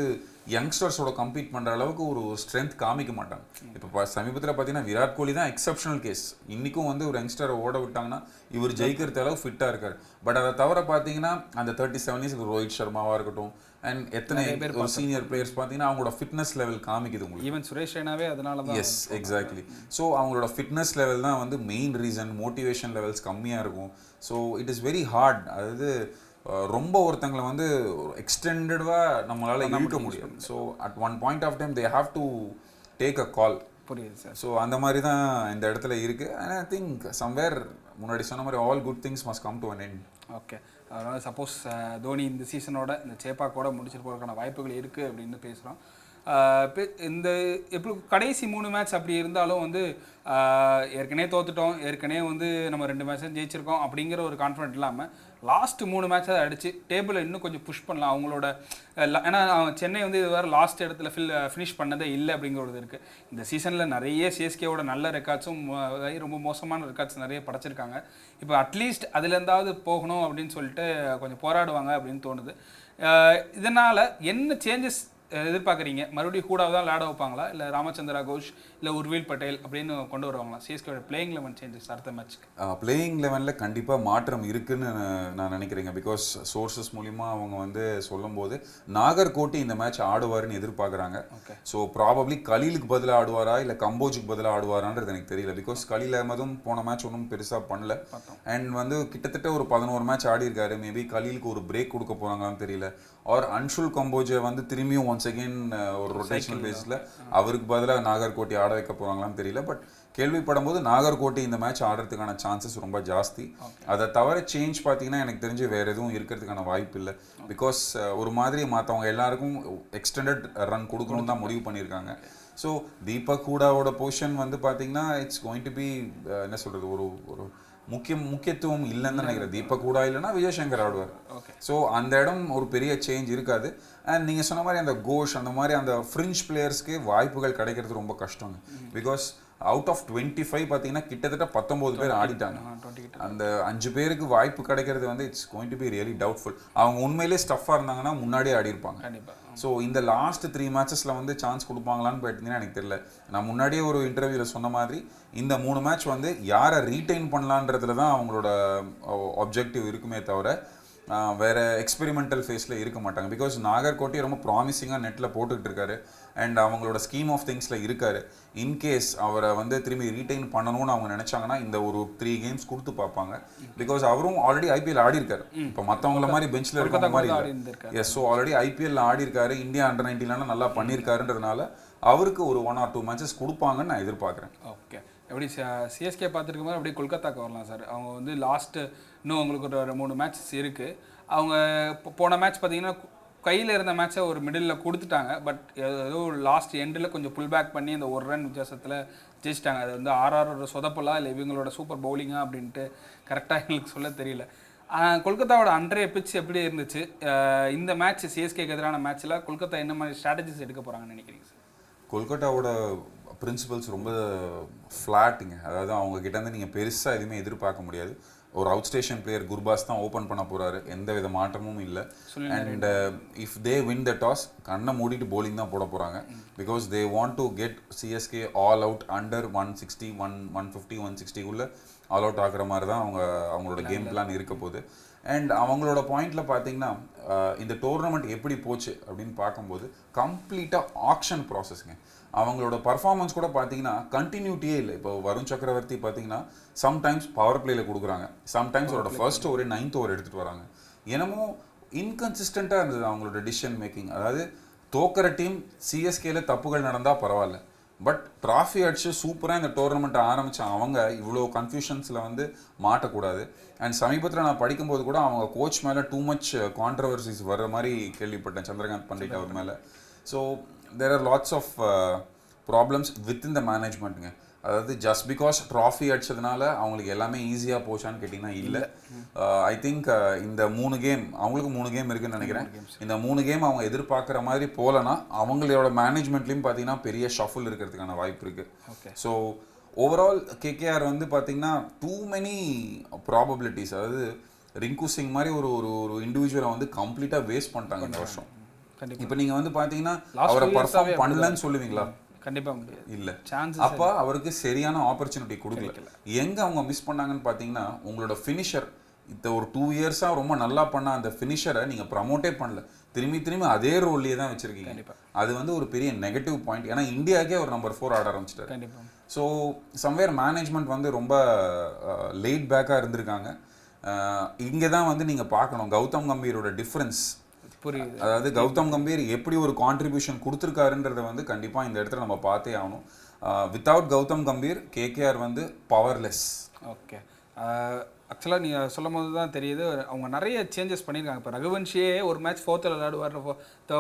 யங்ஸ்டர்ஸோட கம்பீட் பண்ணுற அளவுக்கு ஒரு ஸ்ட்ரென்த் காமிக்க மாட்டாங்க. இப்போ சமீபத்தில் பார்த்தீங்கன்னா விராட் கோலி தான் எக்ஸப்ஷனல் கேஸ். இன்றைக்கும் வந்து ஒரு யங்ஸ்டரை ஓட விட்டாங்கன்னா இவர் ஜெயிக்கிறது அளவு ஃபிட்டாக இருக்கார். பட் அதை தவிர பார்த்தீங்கன்னா அந்த 37 இயர்ஸ் ரோஹித் சர்மாவாக இருக்கட்டும் அண்ட் எத்தனை ஒரு சீனியர் பிளேயர்ஸ் பார்த்தீங்கன்னா அவங்களோட ஃபிட்னஸ் லெவல் காமிக்குது உங்களுக்கு. ஈவன் சுரேஷ் ரெய்னாவே அதனால தான். Yes exactly. ஸோ அவங்களோட ஃபிட்னஸ் லெவல் தான் வந்து மெயின் ரீசன். மோட்டிவேஷன் லெவல்ஸ் கம்மியாக இருக்கும். So it is very hard. அதாவது ரொம்ப ஒருத்தங்களை வந்து எக்ஸ்டெண்டடாக நம்மளால் இழுக்க முடியாது. So at one point of time they have to take a call. புரியுது சார். ஸோ அந்த மாதிரி தான் இந்த இடத்துல இருக்குது. அண்ட் ஐ திங்க் சம்வேர் முன்னாடி சொன்ன மாதிரி all good things must come to an end. Okay, அதனால் சப்போஸ் தோனி இந்த சீசனோட இந்த சேப்பாக்கோட முடிச்சுட்டு போகிறதுக்கான வாய்ப்புகள் இருக்குது அப்படின்னு பேசுகிறோம். இந்த எப்படி கடைசி 3 மேட்ச் அப்படி இருந்தாலும் வந்து ஏற்கனவே தோத்துட்டோம், ஏற்கனவே வந்து நம்ம 2 மேட்ச்சும் ஜெயிச்சிருக்கோம் அப்படிங்கிற ஒரு கான்ஃபிடென்ட் இல்லாமல் லாஸ்ட் 3 மேட்சை அடித்து டேபிளை இன்னும் கொஞ்சம் புஷ் பண்ணலாம் அவங்களோட. ஏன்னா சென்னை வந்து இது வேறு லாஸ்ட் இடத்துல ஃபினிஷ் பண்ணதே இல்லை அப்படிங்கிறது இருக்குது. இந்த சீசனில் நிறைய சிஎஸ்கேவோட நல்ல ரெக்கார்ட்ஸும் ரொம்ப மோசமான ரெக்கார்ட்ஸ் நிறைய படைச்சிருக்காங்க. இப்போ அட்லீஸ்ட் அதுலேருந்தாவது போகணும் அப்படின்னு சொல்லிட்டு கொஞ்சம் போராடுவாங்க அப்படின்னு தோணுது. இதனால் என்ன சேஞ்சஸ் எதிர்பார்க்குறீங்க? மறுபடியும் கூடாக தான் விளையாட வைப்பாங்களா, இல்லை ராமச்சந்திரா கோஷ் இல்லை உர்வில் பட்டேல் அப்படின்னு கொண்டு வருவாங்களா சிஎஸ்கேவோட பிளேயிங் 11 சேஞ்சஸ் அடுத்த மேட்ச்க்கு? பிளேயிங் 11ல் கண்டிப்பாக மாற்றம் இருக்குன்னு நான் நினைக்கிறேங்க. பிகாஸ் சோர்சஸ் மூலிமா அவங்க வந்து சொல்லும் போது நாகர்கோட்டி இந்த மேட்ச் ஆடுவாருன்னு எதிர்பார்க்குறாங்க. ஸோ ப்ராபப்ளி கலீலுக்கு பதிலாக ஆடுவாரா இல்லை கம்போஜுக்கு பதிலாக ஆடுவாரான்றது எனக்கு தெரியல. பிகாஸ் கலீல் அஹமதும் போன மேட்ச் ஒன்றும் பெருசாக பண்ணல. அண்ட் வந்து கிட்டத்தட்ட ஒரு 11 மேட்ச் ஆடி இருக்காரு. மேபி கலீலுக்கு ஒரு பிரேக் கொடுக்க போகிறாங்களான்னு தெரியல. ஆர் அன்ஷுல் கம்போஜை வந்து திரும்பியும் ஒன்ஸ் அகெயின் ஒரு ரொட்டேஷனல் பேஸில் அவருக்கு பதிலாக நாகர்கோட்டி ஆட வைக்க போகிறாங்களான்னு தெரியல. பட் கேள்விப்படும் போது நாகர்கோட்டி இந்த மேட்ச் ஆடுறதுக்கான சான்சஸ் ரொம்ப ஜாஸ்தி. அதை தவிர சேஞ்ச் பார்த்தீங்கன்னா எனக்கு தெரிஞ்சு வேறு எதுவும் இருக்கிறதுக்கான வாய்ப்பு இல்லை. பிகாஸ் ஒரு மாதிரி மற்றவங்க எல்லாருக்கும் எக்ஸ்டெண்டட் ரன் கொடுக்கணும்னு தான் முடிவு பண்ணியிருக்காங்க. ஸோ தீபக் ஹூடாவோட பொசிஷன் வந்து பார்த்தீங்கன்னா இட்ஸ் கோயிங் டு பி என்ன சொல்கிறது ஒரு ஒரு முக்கியத்துவம் இல்லைன்னு நினைக்கிறேன். தீபக் ஹூடா இல்லைன்னா விஜய்சங்கர் ஆடுவார். ஸோ அந்த இடம் ஒரு பெரிய சேஞ்ச் இருக்காது. அண்ட் நீங்கள் சொன்ன மாதிரி அந்த கோஷ் அந்த மாதிரி அந்த ஃப்ரிஞ்ச் பிளேயர்ஸ்க்கு வாய்ப்புகள் கிடைக்கிறது ரொம்ப கஷ்டங்க. பிகாஸ் அவுட் ஆஃப் 25 பார்த்தீங்கன்னா கிட்டத்தட்ட 19 பேர் ஆடிட்டாங்க. அந்த 5 பேருக்கு வாய்ப்பு கிடைக்கிறது வந்து it's going to be really doubtful. அவங்க உண்மையிலே ஸ்டஃப்பாக இருந்தாங்கன்னா முன்னாடியே ஆடி இருப்பாங்க. ஸோ இந்த லாஸ்ட் 3 மேட்சஸில் வந்து சான்ஸ் கொடுப்பாங்களான்னு பார்த்தீங்கன்னா எனக்கு தெரியல. நான் முன்னாடியே ஒரு இன்டர்வியூவில் சொன்ன மாதிரி இந்த 3 மேட்ச் வந்து யாரை ரீட்டைன் பண்ணலான்றதுல தான் அவங்களோட ஆப்ஜெக்டிவ் இருக்குமே தவிர வேறு எக்ஸ்பெரிமெண்டல் ஃபேஸில் இருக்க மாட்டாங்க. பிகாஸ் நாகர்கோட்டி ரொம்ப ப்ராமிசிங்காக நெட்டில் போட்டுக்கிட்டு இருக்காரு. அண்ட் அவங்களோட ஸ்கீம் ஆஃப் திங்ஸில் இருக்காரு. இன்கேஸ் அவரை வந்து திரும்பி ரீடைன் பண்ணணும்னு அவங்க நினச்சாங்கன்னா இந்த ஒரு 3 கேம்ஸ் கொடுத்து பார்ப்பாங்க. பிகாஸ் அவரும் ஆல்ரெடி ஐபிஎல் ஆடி இருக்காரு. இப்போ மற்றவங்கள மாதிரி பெஞ்சில் இருக்கிற மாதிரி இல்லை. எஸ், ஸோ ஆல்ரெடி ஐபிஎல் ஆடி இருக்காரு. இந்தியா அண்டர் 19 நல்லா பண்ணியிருக்காருன்றதுனால அவருக்கு ஒரு 1 or 2 மேட்சஸ் கொடுப்பாங்கன்னு நான் எதிர்பார்க்குறேன். ஓகே, எப்படி சிஎஸ்கே பார்த்துருக்கும் போது அப்படியே கொல்கத்தாக்கு வரலாம் சார். அவங்க வந்து லாஸ்ட்டு இன்னும் அவங்களுக்கு ஒரு 3 மேட்சஸ் இருக்குது. அவங்க போன மேட்ச் பார்த்தீங்கன்னா கையில் இருந்த மேட்சை ஒரு மிடில் கொடுத்துட்டாங்க. பட் ஏதோ ஒரு லாஸ்ட் எண்டில் கொஞ்சம் புல் பேக் பண்ணி அந்த ஒரு ரன் வித்தியாசத்தில் ஜெயிச்சிட்டாங்க. அது வந்து ஆர்ஆரோட சொதப்பலா இல்லை இவங்களோட சூப்பர் பவுலிங்கா அப்படின்ட்டு கரெக்டாக எங்களுக்கு சொல்ல தெரியல. கொல்கத்தாவோட அன்றைய பிச் எப்படி இருந்துச்சு? இந்த மேட்ச் சிஎஸ்கேக்கு எதிரான மேட்ச்சில் கொல்கத்தா என்ன மாதிரி ஸ்ட்ராட்டஜிஸ் எடுக்க போகிறாங்கன்னு நினைக்கிறீங்க சார்? கொல்கட்டாவோட பிரின்சிபல்ஸ் ரொம்ப ஃப்ளாட்டுங்க. அதாவது அவங்க கிட்டேருந்து நீங்கள் பெருசாக எதுவுமே எதிர்பார்க்க முடியாது. ஒரு அவுட் ஸ்டேஷன் பிளேயர் குர்பாஸ் தான் ஓப்பன் பண்ண போகிறாரு. எந்த வித மாற்றமும் இல்லை. And if they win the toss கண்ணை மூடிட்டு போலிங் தான் போட போகிறாங்க. Because they want to get CSK all out under 160, 150, 160 all out ஆகிற மாதிரி தான் அவங்களோட கேம் பிளான் இருக்க போகுது. அண்ட் அவங்களோட பாயிண்டில் பார்த்தீங்கன்னா இந்த டோர்னமெண்ட் எப்படி போச்சு அப்படின்னு பார்க்கும்போது கம்ப்ளீட்டாக ஆக்ஷன் ப்ராசஸ்ங்க. அவங்களோட பர்ஃபார்மன்ஸ் கூட பார்த்தீங்கன்னா கண்டினியூட்டியே இல்லை. இப்போ வருண் சக்கரவர்த்தி பார்த்தீங்கன்னா சம்டைம்ஸ் பவர் பிளேயில் கொடுக்குறாங்க, சம்டைம்ஸ் அவரோட ஃபர்ஸ்ட் ஓவர் 9th ஓவர் எடுத்துகிட்டு வராங்க. என்னமோ இன்கன்சிஸ்டண்ட்டாக இருந்தது அவங்களோட டிசிஷன் மேக்கிங். அதாவது தோக்கிற டீம் சிஎஸ்கேல தப்புகள் நடந்தால் பரவாயில்ல, பட் ட்ராஃபி அடிச்சு சூப்பராக இந்த டோர்னமெண்ட்டை ஆரம்பித்த அவங்க இவ்வளோ கன்ஃபியூஷன்ஸில் வந்து மாட்டக்கூடாது. அண்ட் சமீபத்தில் நான் படிக்கும்போது கூட அவங்க கோச் மேலே டூ மச் கான்ட்ரவர்சிஸ் வர்ற மாதிரி கேள்விப்பட்டேன், சந்திரகாந்த் பண்டிட் அவர் மேலே. So there are lots of problems within the மேனேஜ்மெண்ட்டுங்க. அதாவது ஜஸ்ட் பிகாஸ் ட்ராஃபி அடிச்சதுனால அவங்களுக்கு எல்லாமே ஈஸியாக போச்சான்னு கேட்டிங்கன்னா இல்லை. ஐ திங்க் இந்த 3 கேம் அவங்களுக்கு 3 கேம் இருக்குன்னு நினைக்கிறேன். இந்த 3 கேம் அவங்க எதிர்பார்க்குற மாதிரி போகலன்னா அவங்களோட மேனேஜ்மெண்ட்லேயும் பார்த்தீங்கன்னா பெரிய ஷஃபுல் இருக்கிறதுக்கான வாய்ப்பு இருக்குது. ஸோ ஓவரால் கேகேஆர் வந்து பார்த்தீங்கன்னா டூ மெனி ப்ராபபிலிட்டிஸ். அதாவது ரிங்கு சிங் மாதிரி ஒரு ஒரு இண்டிவிஜுவலை வந்து கம்ப்ளீட்டாக வேஸ்ட் பண்ணிட்டாங்க இந்த வருஷம். இப்போ நீங்கள் வந்து பார்த்தீங்கன்னா அவரை பர்ஃபார்ம் பண்ணலன்னு சொல்லுவீங்களா? கண்டிப்பாக முடியாது, இல்லை. அப்போ அவருக்கு சரியான ஆப்பர்ச்சுனிட்டி கொடுக்கல. எங்கே அவங்க மிஸ் பண்ணாங்கன்னு பார்த்தீங்கன்னா உங்களோட ஃபினிஷர் இந்த ஒரு 2 இயர்ஸாக ரொம்ப நல்லா பண்ண அந்த ஃபினிஷரை நீங்கள் ப்ரமோட்டே பண்ணல, திரும்பி அதே ரோல்லையே தான் வச்சுருக்கீங்க. அது வந்து ஒரு பெரிய நெகட்டிவ் பாயிண்ட். ஏன்னா இந்தியாவுக்கே ஒரு நம்பர் 4 ஆட ஆரம்பிச்சிட்டாரு. ஸோ சம்வேர் மேனேஜ்மெண்ட் வந்து ரொம்ப லேட் பேக்காக இருந்திருக்காங்க. இங்கே தான் வந்து நீங்கள் பார்க்கணும் கௌதம் கம்பீரோட டிஃப்ரென்ஸ். அதாவது கௌதம் கம்பீர் எப்படி ஒரு கான்ட்ரிபியூஷன் கொடுத்துருக்காருன்றத வந்து கண்டிப்பாக இந்த இடத்துல நம்ம பார்த்தே ஆகணும். வித்தவுட் கௌதம் கம்பீர் கேகேஆர் வந்து பவர்லெஸ். ஓகே, ஆக்சுவலாக நீங்கள் சொல்லும் போது தான் தெரியுது அவங்க நிறைய சேஞ்சஸ் பண்ணியிருக்காங்க. இப்போ ரகுவன்ஷியே ஒரு மேட்ச் 4th விளையாடுவார்,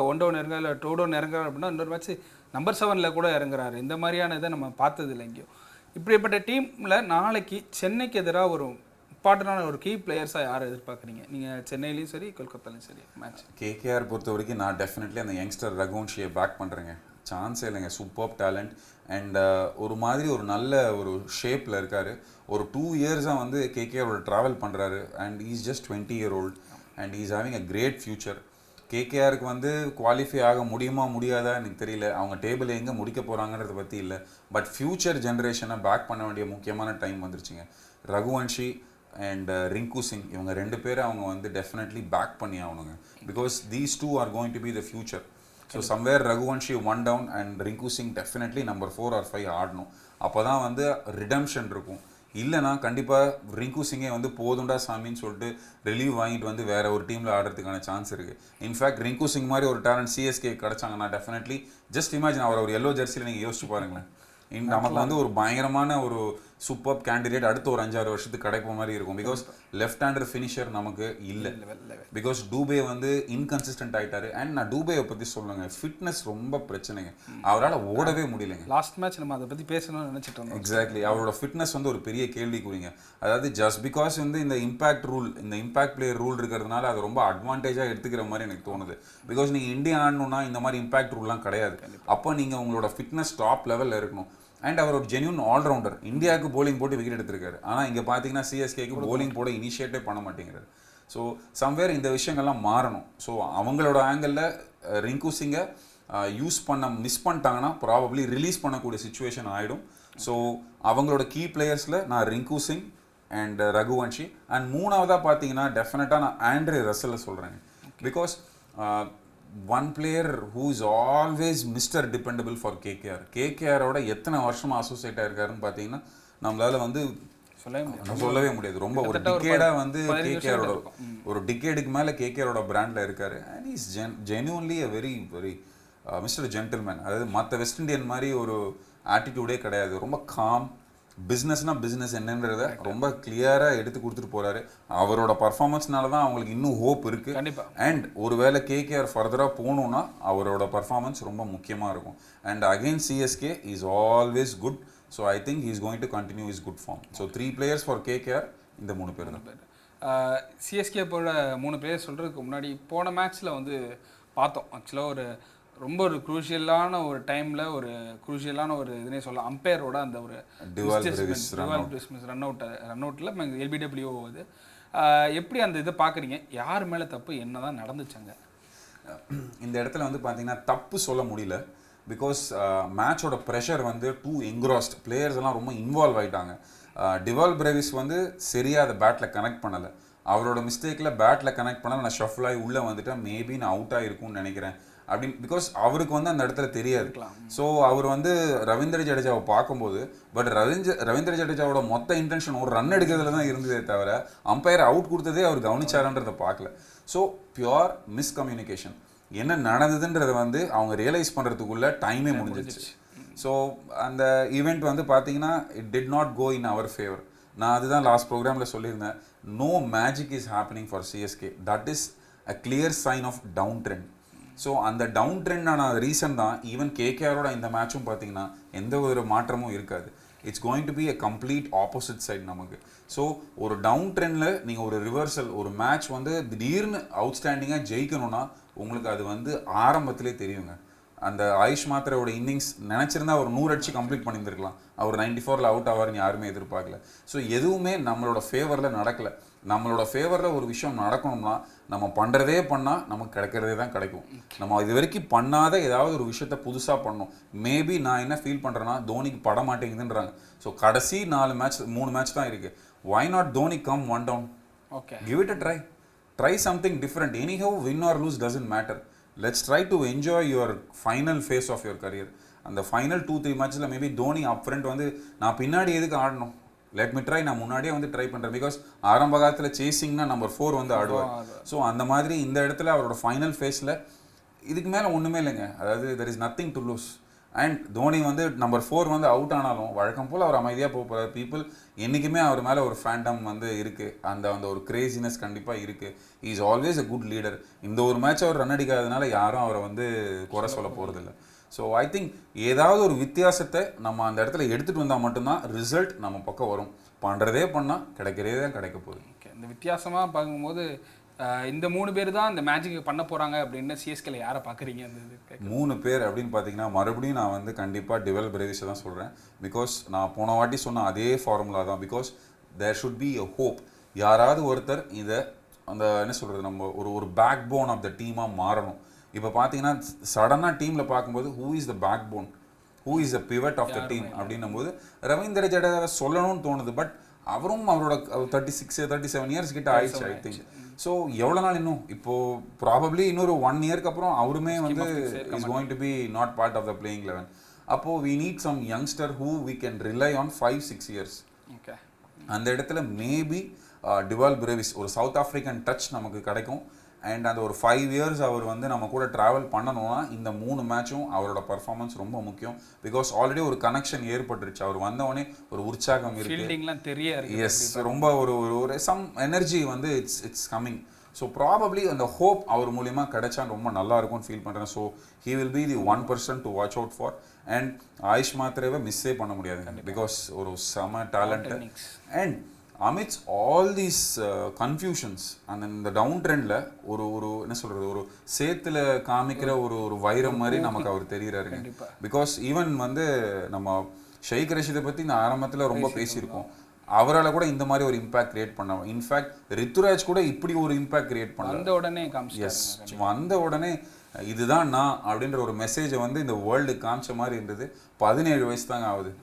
1 down இறங்க இல்லை 2 down இறங்குறாரு அப்படின்னா இன்னொரு மேட்ச் நம்பர் 7 கூட இறங்குறாரு. இந்த மாதிரியான இதை நம்ம பார்த்தது இல்லை எங்கேயும். இப்படிப்பட்ட டீமில் நாளைக்கு சென்னைக்கு எதிராக ஒரு இம்பார்ட்டண்டான ஒரு கீ பிளேயர்ஸாக யாரை எதிர்பார்க்குறீங்க நீங்கள்? சென்னையிலையும் சரி கொல்கத்தாலையும் சரி மேட்ச். கேகேஆர் பொறுத்த வரைக்கும் நான் டெஃபினெட்லி அந்த யங்ஸ்டர் ரகுவன்ஷியை பேக் பண்ணுறேங்க. சான்ஸே இல்லைங்க. சூப்பர் டேலண்ட் அண்ட் ஒரு மாதிரி ஒரு நல்ல ஒரு ஷேப்பில் இருக்கார். ஒரு 2 இயர்ஸாக வந்து கேகேஆரோட ட்ராவல் பண்ணுறாரு and is just 20 year old and is having a great future. கேகேஆருக்கு வந்து குவாலிஃபை ஆக முடியுமா முடியாதா எனக்கு தெரியல. அவங்க டேபிள் எங்கே முடிக்க போகிறாங்கன்றத பற்றி இல்லை, பட் ஃபியூச்சர் ஜென்ரேஷனை பேக் பண்ண வேண்டிய முக்கியமான டைம் வந்துருச்சுங்க. ரகுவன்ஷி அண்ட் ரிங்கு சிங் இவங்க 2 பேரை அவங்க வந்து டெஃபினெட்லி பேக் பண்ணி ஆகணுங்க. Because these 2 are going to be the future. So somewhere Raghuvanshi 1 down and Rinku Singh definitely number 4 or 5 ஆடணும். அப்போ தான் வந்து ரிடம்ஷன் இருக்கும். இல்லைனா கண்டிப்பாக ரிங்கு சிங்கே வந்து போதுண்டா சாமின்னு சொல்லிட்டு ரிலீவ் வாங்கிட்டு வந்து வேற ஒரு டீமில் ஆடுறதுக்கான சான்ஸ் இருக்குது. இன்ஃபேக்ட் ரிங்கு சிங் மாதிரி ஒரு டேலண்ட் சிஎஸ்கே கிடச்சாங்கன்னா டெஃபினெட்லி ஜஸ்ட் இமேஜின் அவர் ஒரு எல்லோ ஜெர்சியில் நீங்கள் யோசிச்சு பாருங்களேன். நமக்கு வந்து ஒரு பயங்கரமான ஒரு சூப்பர் கேண்டிடேட் அடுத்த ஒரு 5-6 வருஷத்துக்கு கிடைக்கிற மாதிரி இருக்கும். பிகாஸ் லெஃப்ட் ஹேண்டர் ஃபினிஷர் நமக்கு இல்லை. பிகாஸ் டூபே வந்து இன்கன்சிஸ்டன்ட் ஆகிட்டாரு. அண்ட் நான் டூபேயை பற்றி சொல்லுங்க, ஃபிட்னஸ் ரொம்ப பிரச்சனைங்க. அவரால் ஓடவே முடியலைங்க. லாஸ்ட் மேட்ச் நம்ம அதை பற்றி பேசணும்னு நினச்சிட்டு இருந்தோம். எக்ஸாக்ட்லி, அவரோட ஃபிட்னஸ் வந்து ஒரு பெரிய கேள்விக்குறிங்க. அதாவது ஜஸ்ட் பிகாஸ் வந்து இந்த இம்பாக்ட் பிளேயர் ரூல் இருக்கிறதுனால அது ரொம்ப அட்வான்டேஜாக எடுத்துக்கிற மாதிரி எனக்கு தோணுது. பிகாஸ் நீங்கள் இந்தியா ஆடணும்னா இந்த மாதிரி இம்பாக்ட் ரூல்லாம் கிடையாது. அப்போ நீங்கள் உங்களோட ஃபிட்னஸ் டாப் லெவலில் இருக்கணும். அண்ட் அவர் ஒரு ஜென்யூன் ஆல்ரவுண்டர். இந்தியாவுக்கு போலிங் போட்டு விக்கெட் எடுத்திருக்காரு. ஆனால் இங்கே பார்த்தீங்கன்னா சிஎஸ்கேக்கு போலிங் போட இனிஷியேட்டே பண்ண மாட்டேங்கிறாரு. ஸோ சம்வேர் இந்த விஷயங்கள்லாம் மாறணும். ஸோ அவங்களோட ஆங்கிளில் ரிங்கு சிங்கை மிஸ் பண்ணிட்டாங்கன்னா ப்ராபப்ளி ரிலீஸ் பண்ணக்கூடிய சுச்சுவேஷன் ஆகிடும். ஸோ அவங்களோட கீ பிளேயர்ஸில் நான் ரிங்கு சிங் அண்ட் ரகுவன்ஷி அண்ட் 3ஆவதாக பார்த்தீங்கன்னா டெஃபினட்டாக நான் ஆண்ட்ரே ரசலை சொல்கிறேங்க. Because one player who is always Mr. Dependable for KKR. KKR-ஓட எத்தனை வருஷமா அசோசியேட் ஆயிருக்காருன்னு பார்த்தீங்கன்னா நம்மளால வந்து சொல்லவே முடியாது. ரொம்ப ஒரு டிகேடா வந்து KKR-ஓட ஒரு டிகேடுக்கு மேல KKR-ஓட பிராண்ட்ல இருக்காரு. And is genuinely a very very mister gentleman. அதாவது மற்ற வெஸ்ட் இண்டியன் மாதிரி ஒரு ஆட்டிடியூடே கிடையாது. ரொம்ப காம், பிஸ்னஸ்னா பிஸ்னஸ் என்னன்றத ரொம்ப கிளியராக எடுத்து கொடுத்துட்டு போறாரு. அவரோட பர்ஃபார்மன்ஸ்னால தான் அவங்களுக்கு இன்னும் ஹோப் இருக்கு. அண்ட் ஒருவேளை KKR ஃபர்தராக போகணும்னா அவரோட பர்ஃபார்மன்ஸ் ரொம்ப முக்கியமாக இருக்கும். And again CSK is always good. So I think he is going to continue is good form. So 3 players for KKR, இந்த 3 பேர் தான். CSK போட 3 players சொல்கிறதுக்கு முன்னாடி போன மேட்ச்சில் வந்து பார்த்தோம். ஆக்சுவலாக ஒரு ரொம்ப ஒரு குரூஷியலான ஒரு டைமில் ஒரு குரூஷியலான ஒரு இதுனே சொல்லலாம். அம்பையரோட அந்த ஒரு ரன் அவுட்டில் LBW அது எப்படி அந்த இதை பார்க்குறீங்க? யார் மேலே தப்பு, என்ன தான் நடந்துச்சாங்க? இந்த இடத்துல வந்து பார்த்தீங்கன்னா தப்பு சொல்ல முடியல. பிகாஸ் மேட்சோட ப்ரெஷர் வந்து டூ என்க்ராஸ்ட், பிளேயர்ஸ் எல்லாம் ரொம்ப இன்வால்வ் ஆகிட்டாங்க. டிவால் பிரேவிஸ் வந்து சரியாக அதை பேட்டில் கனெக்ட் பண்ணலை. அவரோட மிஸ்டேக்கில் பேட்டில் கனெக்ட் பண்ணால் நான் ஷஃபில் ஆகி உள்ளே வந்துட்டேன், மேபி நான் அவுட் ஆகிருக்கும்னு நினைக்கிறேன் அப்படின்னு. பிகாஸ் அவருக்கு வந்து அந்த இடத்துல தெரியாது. ஸோ அவர் வந்து ரவீந்திர ஜடேஜாவை பார்க்கும்போது பட் ரவீந்திர ஜடேஜாவோட மொத்த இன்டென்ஷன் ஒரு ரன் எடுக்கிறதுல தான் இருந்ததே தவிர அம்பையர் அவுட் கொடுத்ததே அவர் கவனிச்சாரன்றதை பார்க்கல. So pure miscommunication. என்ன நடந்ததுன்றதை வந்து அவங்க ரியலைஸ் பண்ணுறதுக்குள்ள டைமே முடிஞ்சிச்சு. ஸோ அந்த ஈவெண்ட் வந்து பார்த்தீங்கன்னா it did not go in our favour. நான் அதுதான் லாஸ்ட் ப்ரோக்ராமில் சொல்லியிருந்தேன். No magic is happening for CSK. That is a clear sign of down trend. So அந்த டவுன் ட்ரெண்டான ரீசன் தான் ஈவன் KKR-ஓட இந்த மேட்சும் பார்த்தீங்கன்னா எந்த ஒரு மாற்றமும் இருக்காது. It's going to be a complete opposite side நமக்கு. ஸோ ஒரு டவுன் ட்ரெண்டில் நீங்கள் ஒரு ரிவர்சல், ஒரு மேட்ச் வந்து திடீர்னு அவுட்ஸ்டாண்டிங்காக ஜெயிக்கணும்னா உங்களுக்கு அது வந்து ஆரம்பத்திலே தெரியுங்க. அந்த ஆயுஷ் மாத்திரையோட இன்னிங்ஸ் நினச்சிருந்தா அவர் 100 அடிச்சு கம்ப்ளீட் பண்ணியிருந்திருக்கலாம். அவர் 94ல் அவுட் ஆவார்னு யாருமே எதிர்பார்க்கல. ஸோ எதுவுமே நம்மளோட ஃபேவரில் நடக்கலை. நம்மளோட ஃபேவரில் ஒரு விஷயம் நடக்கணும்னா நம்ம பண்ணுறதே பண்ணால் நமக்கு கிடைக்கிறதே தான் கிடைக்கும். நம்ம இது வரைக்கும் பண்ணாத ஏதாவது ஒரு விஷயத்த புதுசாக பண்ணணும். மேபி நான் என்ன ஃபீல் பண்ணுறேன்னா தோனிக்கு பட மாட்டேங்குதுன்றாங்க. ஸோ கடைசி 3 மேட்ச் தான் இருக்குது. why not Dhoni come 1 down? Okay, give it a try something different. Anyhow win or lose doesn't matter. Let's try to enjoy your final phase of your career. அந்த final 2-3 மேட்ச்சில் maybe Dhoni up front வந்து நான் பின்னாடி எதுக்கு ஆடணும், let me try, நான் முன்னாடியே வந்து ட்ரை பண்ணுறேன். பிகாஸ் ஆரம்ப காலத்தில் சேசிங்னா நம்பர் 4 வந்து ஆடுவார். ஸோ அந்த மாதிரி இந்த இடத்துல அவரோட ஃபைனல் ஃபேஸில் இதுக்கு மேலே ஒன்றுமே இல்லைங்க. அதாவது there is nothing to lose. And Dhoni வந்து நம்பர் 4 வந்து அவுட் ஆனாலும் வழக்கம் போல் அவர் அமைதியாக போக போகிறார். பீப்புள் என்றைக்குமே அவர் மேலே ஒரு ஃபேண்டம் வந்து இருக்குது. அந்த ஒரு கிரேசினஸ் கண்டிப்பாக இருக்குது. Is always a good leader. இந்த ஒரு மேட்ச் அவர் ரன் அடிக்காததுனால யாரும் அவரை வந்து குறை சொல்ல போகிறதில்ல. ஸோ ஐ திங்க் ஏதாவது ஒரு வித்தியாசத்தை நம்ம அந்த இடத்துல எடுத்துகிட்டு வந்தால் மட்டும்தான் ரிசல்ட் நம்ம பக்கம் வரும். பண்ணுறதே பண்ணால் கிடைக்கிறதே தான் கிடைக்க போகுது. ஓகே, இந்த வித்தியாசமாக பார்க்கும்போது இந்த 3 பேர் தான் இந்த மேட்சுக்கு பண்ண போகிறாங்க அப்படின்னு CSKல யாரை பார்க்குறீங்க? அந்த 3 பேர் அப்படின்னு பார்த்தீங்கன்னா மறுபடியும் நான் வந்து கண்டிப்பாக டிவல் பிரேவிஸை தான் சொல்கிறேன். பிகாஸ் நான் போன வாட்டி சொன்ன அதே ஃபார்முலா தான். Because there should be a hope. யாராவது ஒருத்தர் இதை அந்த என்ன சொல்கிறது நம்ம ஒரு பேக் போன் ஆஃப் த டீமாக மாறணும். இப்போ பார்த்தீங்கன்னா சடனாக டீமில் பார்க்கும்போது who is the backbone, who is the pivot of the team அப்படின்னும் போது ரவீந்திர ஜடேஜாவை சொல்லணும்னு தோணுது. பட் அவரும் அவரோட 36-37 இயர்ஸ் கிட்ட ஆயிடுச்சு ஐ திங்க். ஸோ எவ்வளோ நாள் இன்னும் இப்போது ப்ராபப்ளி இன்னொரு 1 இயருக்கு அப்புறம் அவருமே வந்து is going to be not part of the playing 11. அப்போது we need some youngster who we can rely on 5-6 years. அந்த இடத்துல மேபி டிவால் பிரேவிஸ் ஒரு சவுத் ஆஃப்ரிக்கன் டச் நமக்கு கிடைக்கும். அண்ட் அந்த ஒரு 5 இயர்ஸ் அவர் வந்து நம்ம கூட ட்ராவல் பண்ணணும்னா இந்த 3 மேட்சும் அவரோட பர்ஃபார்மன்ஸ் ரொம்ப முக்கியம். பிகாஸ் ஆல்ரெடி ஒரு கனெக்ஷன் ஏற்பட்டுருச்சு. அவர் வந்தவொடனே ஒரு உற்சாகம் இருக்கு. எஸ், ரொம்ப ஒரு சம் எனர்ஜி வந்து இட்ஸ் கம்மிங். ஸோ ப்ராபப்ளி அந்த ஹோப் அவர் மூலிமா கிடைச்சா ரொம்ப நல்லா இருக்கும்னு ஃபீல் பண்ணுறேன். So he will be the 1% to watch out for. And Ayush மாத்திரேவை மிஸ்ஸே பண்ண முடியாது. பிகாஸ் ஒரு செம டேலண்ட். And amidst all these confusions and இந்த டவுன் ட்ரெண்டில் ஒரு என்ன சொல்கிறது ஒரு சேத்துல காமிக்கிற ஒரு வைரம் மாதிரி நமக்கு அவர் தெரிகிறாருங்க. பிகாஸ் ஈவன் வந்து நம்ம ஷேக் ரஷீதை பற்றி இந்த ஆரம்பத்தில் ரொம்ப பேசியிருக்கோம். அவரால் கூட இந்த மாதிரி ஒரு இம்பாக்ட் கிரியேட் பண்ண, இன்ஃபேக்ட் ரித்துராஜ் கூட இப்படி ஒரு இம்பாக்ட் கிரியேட் பண்ண எஸ் வந்த உடனே இதுதான் நான் அப்படின்ற ஒரு மெசேஜை வந்து இந்த வேர்ல்டு காமிச்ச மாதிரி இருந்தது. 17 வயசு தாங்க ஆகுது.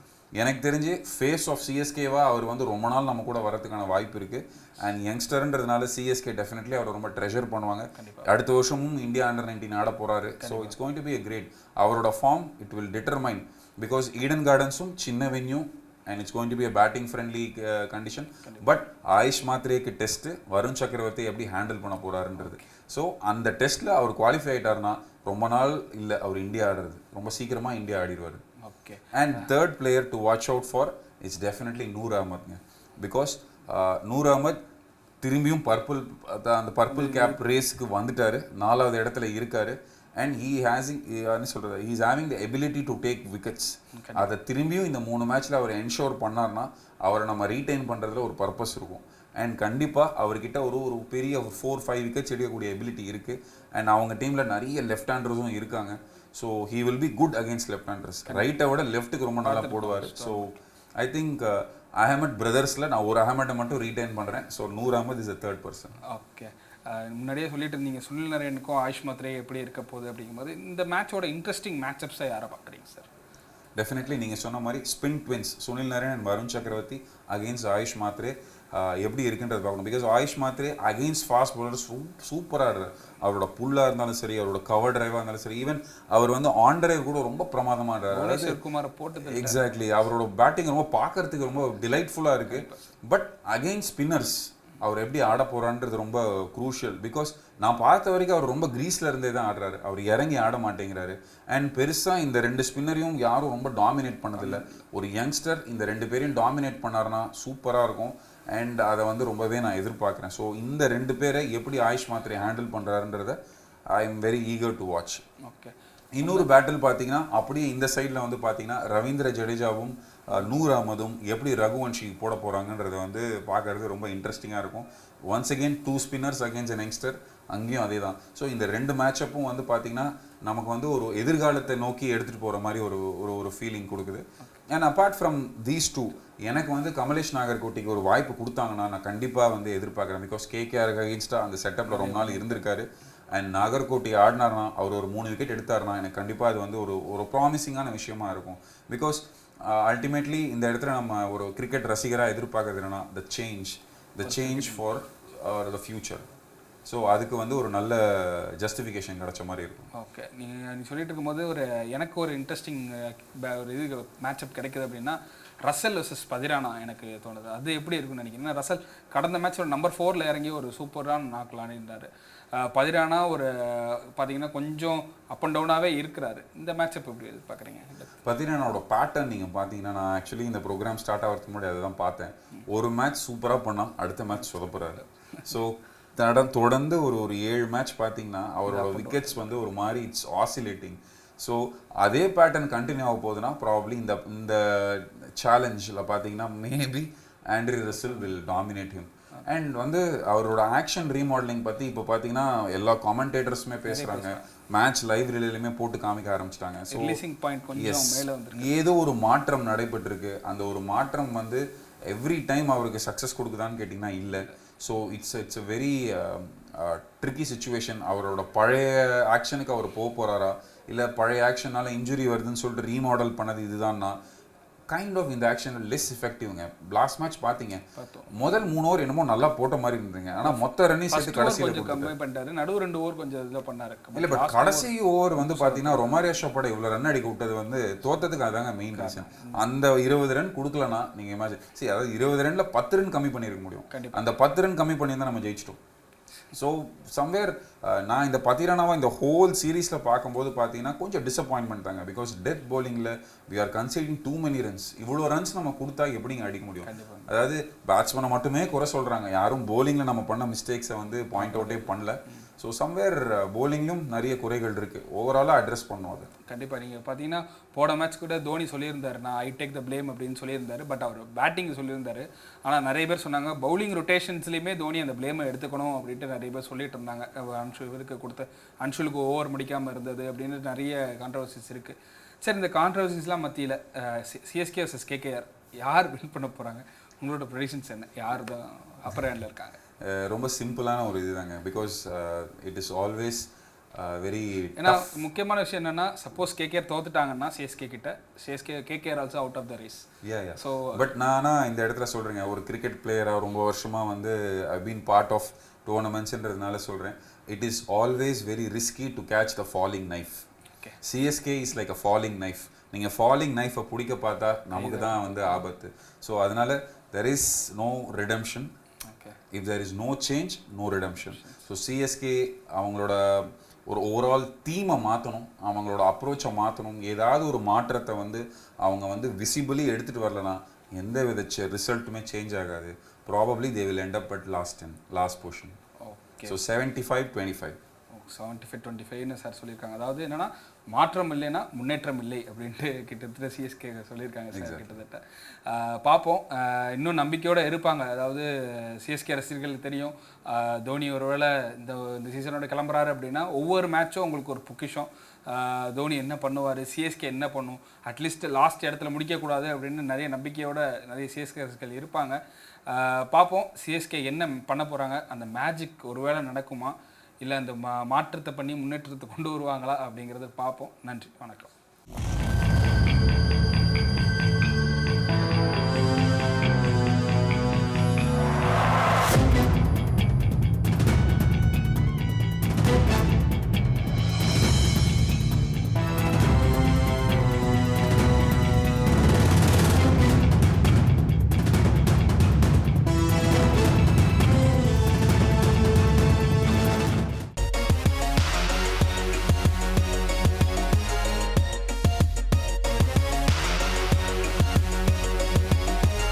எனக்கு தெரிஞ்சு ஃபேஸ் ஆஃப் சிஎஸ்கேவா அவர் வந்து ரொம்ப நாள் நம்ம கூட வரதுக்கான வாய்ப்பு இருக்குது. அண்ட் யங்ஸ்டர்ன்றதுனால சிஎஸ்கே டெஃபினெட்லி அவர் ரொம்ப ட்ரெஷர் பண்ணுவாங்க. அடுத்த வருஷமும் இந்தியா அண்டர்-19 ஆட போகிறாரு. So it's going to be a great. அவரோட form it will determine because Eden கார்டன்ஸும் சின்ன venue and it's going to be a batting friendly condition. But Ayush மாத்ரேக்கு டெஸ்ட் வருண் சக்கரவர்த்தி எப்படி ஹேண்டில் பண்ண போறாருன்றது. ஸோ அந்த டெஸ்ட்ல அவர் குவாலிஃபை ஆயிட்டாருன்னா ரொம்ப நாள் இல்லை அவர் இந்தியா ஆடுறது ரொம்ப சீக்கிரமா இந்தியா ஆடிடுவார். Okay. And third player to watch out for it's definitely Noor அகமத்ங்க. பிகாஸ் நூர் அகமத் திரும்பியும் அந்த பர்பிள் கேப் ரேஸுக்கு வந்துட்டாரு, 4வது இடத்துல இருக்காரு. And he is having the ability to take wickets. அதை திரும்பியும் இந்த 3 மேட்ச்ல அவர் என்ஷோர் பண்ணார்னா அவரை நம்ம ரீடைன் பண்றதுல ஒரு பர்பஸ் இருக்கும். அண்ட் கண்டிப்பா அவர்கிட்ட ஒரு பெரிய 4-5 விக்கெட்ஸ் எடுக்கக்கூடிய எபிலிட்டி இருக்கு. அண்ட் அவங்க டீம்ல நிறைய லெஃப்ட் ஹேண்டர்ஸும் இருக்காங்க. So he will be good against left handers. ரைட்டை விட லெஃப்ட்டுக்கு ரொம்ப நல்லா போடுவார். ஸோ ஐ திங்க் அஹமத் பிரதர்ஸ்ல நான் ஒரு அஹமட்டை மட்டும் ரீடைன் பண்றேன். So Noor Ahmad is a third person. Okay. முன்னாடியே சொல்லிட்டு இருந்தீங்க சுனில் நரேனுக்கும் ஆயுஷ் மாத்ரே எப்படி இருக்க போகுது அப்படிங்கும்போது இந்த மேட்சோட இன்ட்ரெஸ்டிங் மேட்சப்ஸை யாரை பார்க்குறீங்க சார்? டெஃபினெட்லி நீங்கள் சொன்ன மாதிரி spin twins Sunil Naren and Varun சக்கரவர்த்தி அகெயின்ஸ்ட் ஆயுஷ் மாத்ரே எப்படி இருக்குன்றது பார்க்கணும். Because AYUSH Mhatre against fast bowlers சூப்பராக ஆடுறாரு. அவரோட புல்லாக இருந்தாலும் சரி, அவரோட கவர் டிரைவாக இருந்தாலும் சரி, ஈவன் அவர் வந்து ஆன் டிரைவ் கூட ரொம்ப பிரமாதமாக ஆடுறாரு. குமாரை போட்டு எக்ஸாக்ட்லி அவரோட பேட்டிங் ரொம்ப பார்க்கறதுக்கு ரொம்ப டிலைட்ஃபுல்லாக இருக்கு. பட் அகெயின்ஸ்ட் ஸ்பின்னர்ஸ் அவர் எப்படி ஆட போறான்றது ரொம்ப குரூஷியல். பிகாஸ் நான் பார்த்த வரைக்கும் அவர் ரொம்ப கிரீஸ்ல இருந்தே தான் ஆடுறாரு, அவர் இறங்கி ஆட மாட்டேங்கிறாரு. அண்ட் பெருசா இந்த 2 ஸ்பின்னரையும் யாரும் ரொம்ப டாமினேட் பண்ணதில்லை. ஒரு யங்ஸ்டர் இந்த 2 பேரையும் டாமினேட் பண்ணாருன்னா சூப்பராக இருக்கும். அண்ட் அதை வந்து ரொம்பவே நான் எதிர்பார்க்குறேன். ஸோ இந்த 2 பேரை எப்படி ஆயுஷ் மாத்ரே ஹேண்டில் பண்ணுறாருன்றத I am very eager to watch. Okay. இன்னொரு பேட்டில் பார்த்தீங்கன்னா அப்படியே இந்த சைடில் வந்து பார்த்தீங்கன்னா ரவீந்திர ஜடேஜாவும் நூர் அகமதும் எப்படி ரகுவன்ஷி போட போகிறாங்கன்றத வந்து பார்க்கறது ரொம்ப இன்ட்ரெஸ்டிங்காக இருக்கும். Once again 2 spinners against an youngster, அங்கேயும் அதே தான். ஸோ இந்த 2 மேட்சப்பும் வந்து பார்த்தீங்கன்னா நமக்கு வந்து ஒரு எதிர்காலத்தை நோக்கி எடுத்துகிட்டு போகிற மாதிரி ஒரு ஃபீலிங் கொடுக்குது. அண்ட் அப்பார்ட் ஃப்ரம் தீஸ் 2 எனக்கு வந்து கமலேஷ் நாகர்கோட்டிக்கு ஒரு வாய்ப்பு கொடுத்தாங்கன்னா நான் கண்டிப்பாக வந்து எதிர்பார்க்குறேன். பிகாஸ் கேகேஆருக்கு அகெயின்ஸ்டாக அந்த செட்டப்பில் ரொம்ப நாள் இருந்திருக்காரு. அண்ட் நாகர்கோட்டி ஆடினார்னா அவர் ஒரு 3 விக்கெட் எடுத்தாருனா எனக்கு கண்டிப்பாக அது வந்து ஒரு ப்ராமிசிங்கான விஷயமா இருக்கும். பிகாஸ் அல்டிமேட்லி இந்த இடத்துல நம்ம ஒரு கிரிக்கெட் ரசிகராக எதிர்பார்க்கறது என்னன்னா the change for the future. So அதுக்கு வந்து ஒரு நல்ல ஜஸ்டிஃபிகேஷன் கிடைச்ச மாதிரி இருக்கும். ஓகே. நீங்கள் சொல்லிட்டு இருக்கும்போது எனக்கு ஒரு இன்ட்ரெஸ்டிங் ஒரு இது மேட்சப் கிடைக்குது அப்படின்னா ரசல் வர்சஸ் பதிரானா எனக்கு தோணுது. அது எப்படி இருக்குன்னு நினைக்கிறேன். ரசல் கடந்த மேட்ச் ஒரு நம்பர் 4ல் இறங்கி ஒரு சூப்பரான நாக்கில் ஆடினார். பதிரானா ஒரு பார்த்தீங்கன்னா கொஞ்சம் அப் அண்ட் டவுனாகவே இருக்கிறாரு. இந்த மேட்சப் எப்படி பார்க்குறீங்க? பதிரானாவோட பேட்டர்ன் நீங்கள் பார்த்தீங்கன்னா நான் ஆக்சுவலி இந்த ப்ரோக்ராம் ஸ்டார்ட் ஆகிறதுக்கு முன்னாடி அதை தான் பார்த்தேன். ஒரு மேட்ச் சூப்பராக பண்ணால் அடுத்த மேட்ச் சொதப்புறாரு. ஸோ தொடர்ந்து ஒரு 7 மேட்ச் பார்த்தீங்கன்னா அவரோட விக்கெட்ஸ் வந்து ஒரு மாதிரி இட்ஸ் ஆசிலேட்டிங். ஸோ அதே பேட்டர்ன் கண்டினியூ ஆக போகுதுன்னா ப்ராப்ளி இந்த சேலஞ்சில் பார்த்தீங்கன்னா maybe Andre Russell will dominate him. And வந்து அவரோட ஆக்ஷன் ரீமாடலிங் பற்றி இப்போ பார்த்தீங்கன்னா எல்லா காமெண்டேட்டர்ஸுமே பேசுகிறாங்க, மேட்ச் லைவ் ரிலேலையுமே போட்டு காமிக்க ஆரம்பிச்சிட்டாங்க. ஸோ ஏதோ ஒரு மாற்றம் நடைபெற்றிருக்கு. அந்த ஒரு மாற்றம் வந்து எவ்ரி டைம் அவருக்கு சக்ஸஸ் கொடுக்குதான்னு கேட்டிங்கன்னா இல்லை. So it's a very tricky situation. அவரோட பழைய ஆக்ஷனுக்கு அவர் போகிறாரா, இல்லை பழைய ஆக்ஷனால இன்ஜுரி வருதுன்னு சொல்லிட்டு ரீமாடல் பண்ணது இதுதான்னா கைண்ட் ஆஃப் இந்த ஆக்ஷன் லெஸ் எஃபெக்டிவ்ங்க. லாஸ்ட் மேட்ச் பார்த்தீங்க, முதல் 3 ஓவர் என்னமோ நல்லா போட்ட மாதிரி இருந்தீங்க. ஆனால் மொத்த ரன்னையும் சேர்த்து கடைசியில் கம்மி பண்ணிட்டாரு. நடுவு 2 ஓவர் கொஞ்சம் இதில் பண்ணாரு. இல்லை பட் கடைசி ஓவர் வந்து பார்த்தீங்கன்னா ரொமாரியோ ஷாப்போட இவ்வளோ ரன் அடிக்க விட்டது வந்து தோத்ததுக்கு அதாங்க மெயின் ரீசன். அந்த 20 ரன் கொடுக்கலன்னா நீங்கள் மேட்ச் அதாவது 20 ரன்ல 10 ரன் கம்மி பண்ணியிருக்க முடியும். அந்த 10 ரன் கம்மி பண்ணி தான் நம்ம ஜெயிச்சிட்டோம். ஸோ சம்வேர் நான் இந்த பதிரானாவை இந்த ஹோல் சீரீஸில் பார்க்கும்போது பார்த்தீங்கன்னா கொஞ்சம் டிசப்பாயின்மெண்ட் தாங்க. பிகாஸ் டெத் bowlingல we are conceding too many runs. இவ்வளோ ரன்ஸ் நம்ம கொடுத்தா எப்படிங்க அடிக்க முடியும்? அதாவது பேட்ஸ்மேனை மட்டுமே குறை சொல்கிறாங்க, யாரும் bowlingல நம்ம பண்ண மிஸ்டேக்ஸை வந்து பாயிண்ட் அவுட்டே பண்ணல. ஸோ சம்வேர் bowlingலும் நிறைய குறைகள் இருக்குது, ஓவராலாக அட்ரஸ் பண்ணும் அது. கண்டிப்பாக நீங்கள் பார்த்தீங்கன்னா போன மேட்ச் கூட தோனி சொல்லியிருந்தார், நான் ஐ டேக் த பிளேம் அப்படின்னு சொல்லியிருந்தார். பட் அவர் பேட்டிங் சொல்லியிருந்தார். ஆனால் நிறைய பேர் சொன்னாங்க பவுலிங் ரொட்டேஷன்ஸ்லேயுமே தோனி அந்த பிளேமை எடுத்துக்கணும் அப்படின்ட்டு நிறைய பேர் சொல்லிட்டு இருந்தாங்க. இவருக்கு கொடுத்த அன்ஷுலுக்கு ஓவர் முடிக்காமல் இருந்தது அப்படின்னு நிறைய கான்ட்ரவர்சிஸ் இருக்குது. சரி, இந்த கான்ட்ரவர்சிஸ்லாம் மத்தியில் சிஎஸ்கே வர்சஸ் கேகேஆர் யார் வின் பண்ண போகிறாங்க? உங்களோட ப்ரெடிக்ஷன்ஸ் என்ன? யார் தான் அப்பர் ஹேண்டில் இருக்காங்க? ரொம்ப சிம்பிளான ஒரு இதுதாங்க. Because it is always very ஏன்னா முக்கியமான விஷயம் என்னன்னா சப்போஸ் கேகேஆர் தோத்துட்டாங்கன்னா சிஎஸ்கே கிட்ட KKR also out of the race. So but நானா இந்த இடத்துல சொல்கிறேங்க, ஒரு கிரிக்கெட் பிளேயராக ரொம்ப வருஷமாக வந்து ஐ பீன் பார்ட் ஆஃப் டோர்னமெண்ட்ஸ்ன்றதுனால சொல்கிறேன், it is always very risky to catch the falling knife. CSK is like a falling knife. நீங்கள் ஃபாலிங் நைஃபை பிடிக்க பார்த்தா நமக்கு தான் வந்து ஆபத்து. ஸோ அதனால there is no redemption. If there is no change, no redemption. So CSK அவங்களோட ஒரு ஓவரால் தீமை மாற்றணும், அவங்களோட அப்ரோச்சை மாற்றணும். ஏதாவது ஒரு மாற்றத்தை வந்து அவங்க வந்து விசிபிளி எடுத்துகிட்டு வரலனா எந்த வித ரிசல்ட்டுமே சேஞ்ச் ஆகாது. Probably they will end up at last position. So 75-25. 75-25ன்னு சார் சொல்லியிருக்காங்க. அதாவது என்னன்னா மாற்றம் இல்லைன்னா முன்னேற்றம் இல்லை அப்படின்ட்டு கிட்டத்தட்ட சிஎஸ்கே சொல்லியிருக்காங்க சார். கிட்டத்தட்ட பார்ப்போம், இன்னும் நம்பிக்கையோடு இருப்பாங்க. அதாவது சிஎஸ்கே ரசிகர்களுக்கு தெரியும் தோனி ஒருவேளை இந்த சீசனோட கிளம்புறாரு அப்படின்னா ஒவ்வொரு மேட்சும் உங்களுக்கு ஒரு பொக்கிஷம். தோனி என்ன பண்ணுவார், சிஎஸ்கே என்ன பண்ணும், அட்லீஸ்ட் லாஸ்ட் இடத்துல முடிக்கக்கூடாது அப்படின்னு நிறைய நம்பிக்கையோட நிறைய சிஎஸ்கே ரசிகர்கள் இருப்பாங்க. பார்ப்போம் சிஎஸ்கே என்ன பண்ண போகிறாங்க, அந்த மேஜிக் ஒருவேளை நடக்குமா இல்லை அந்த மாற்றத்தை பண்ணி முன்னேற்றத்தை கொண்டு வருவாங்களா அப்படிங்கிறத பார்ப்போம். நன்றி, வணக்கம்.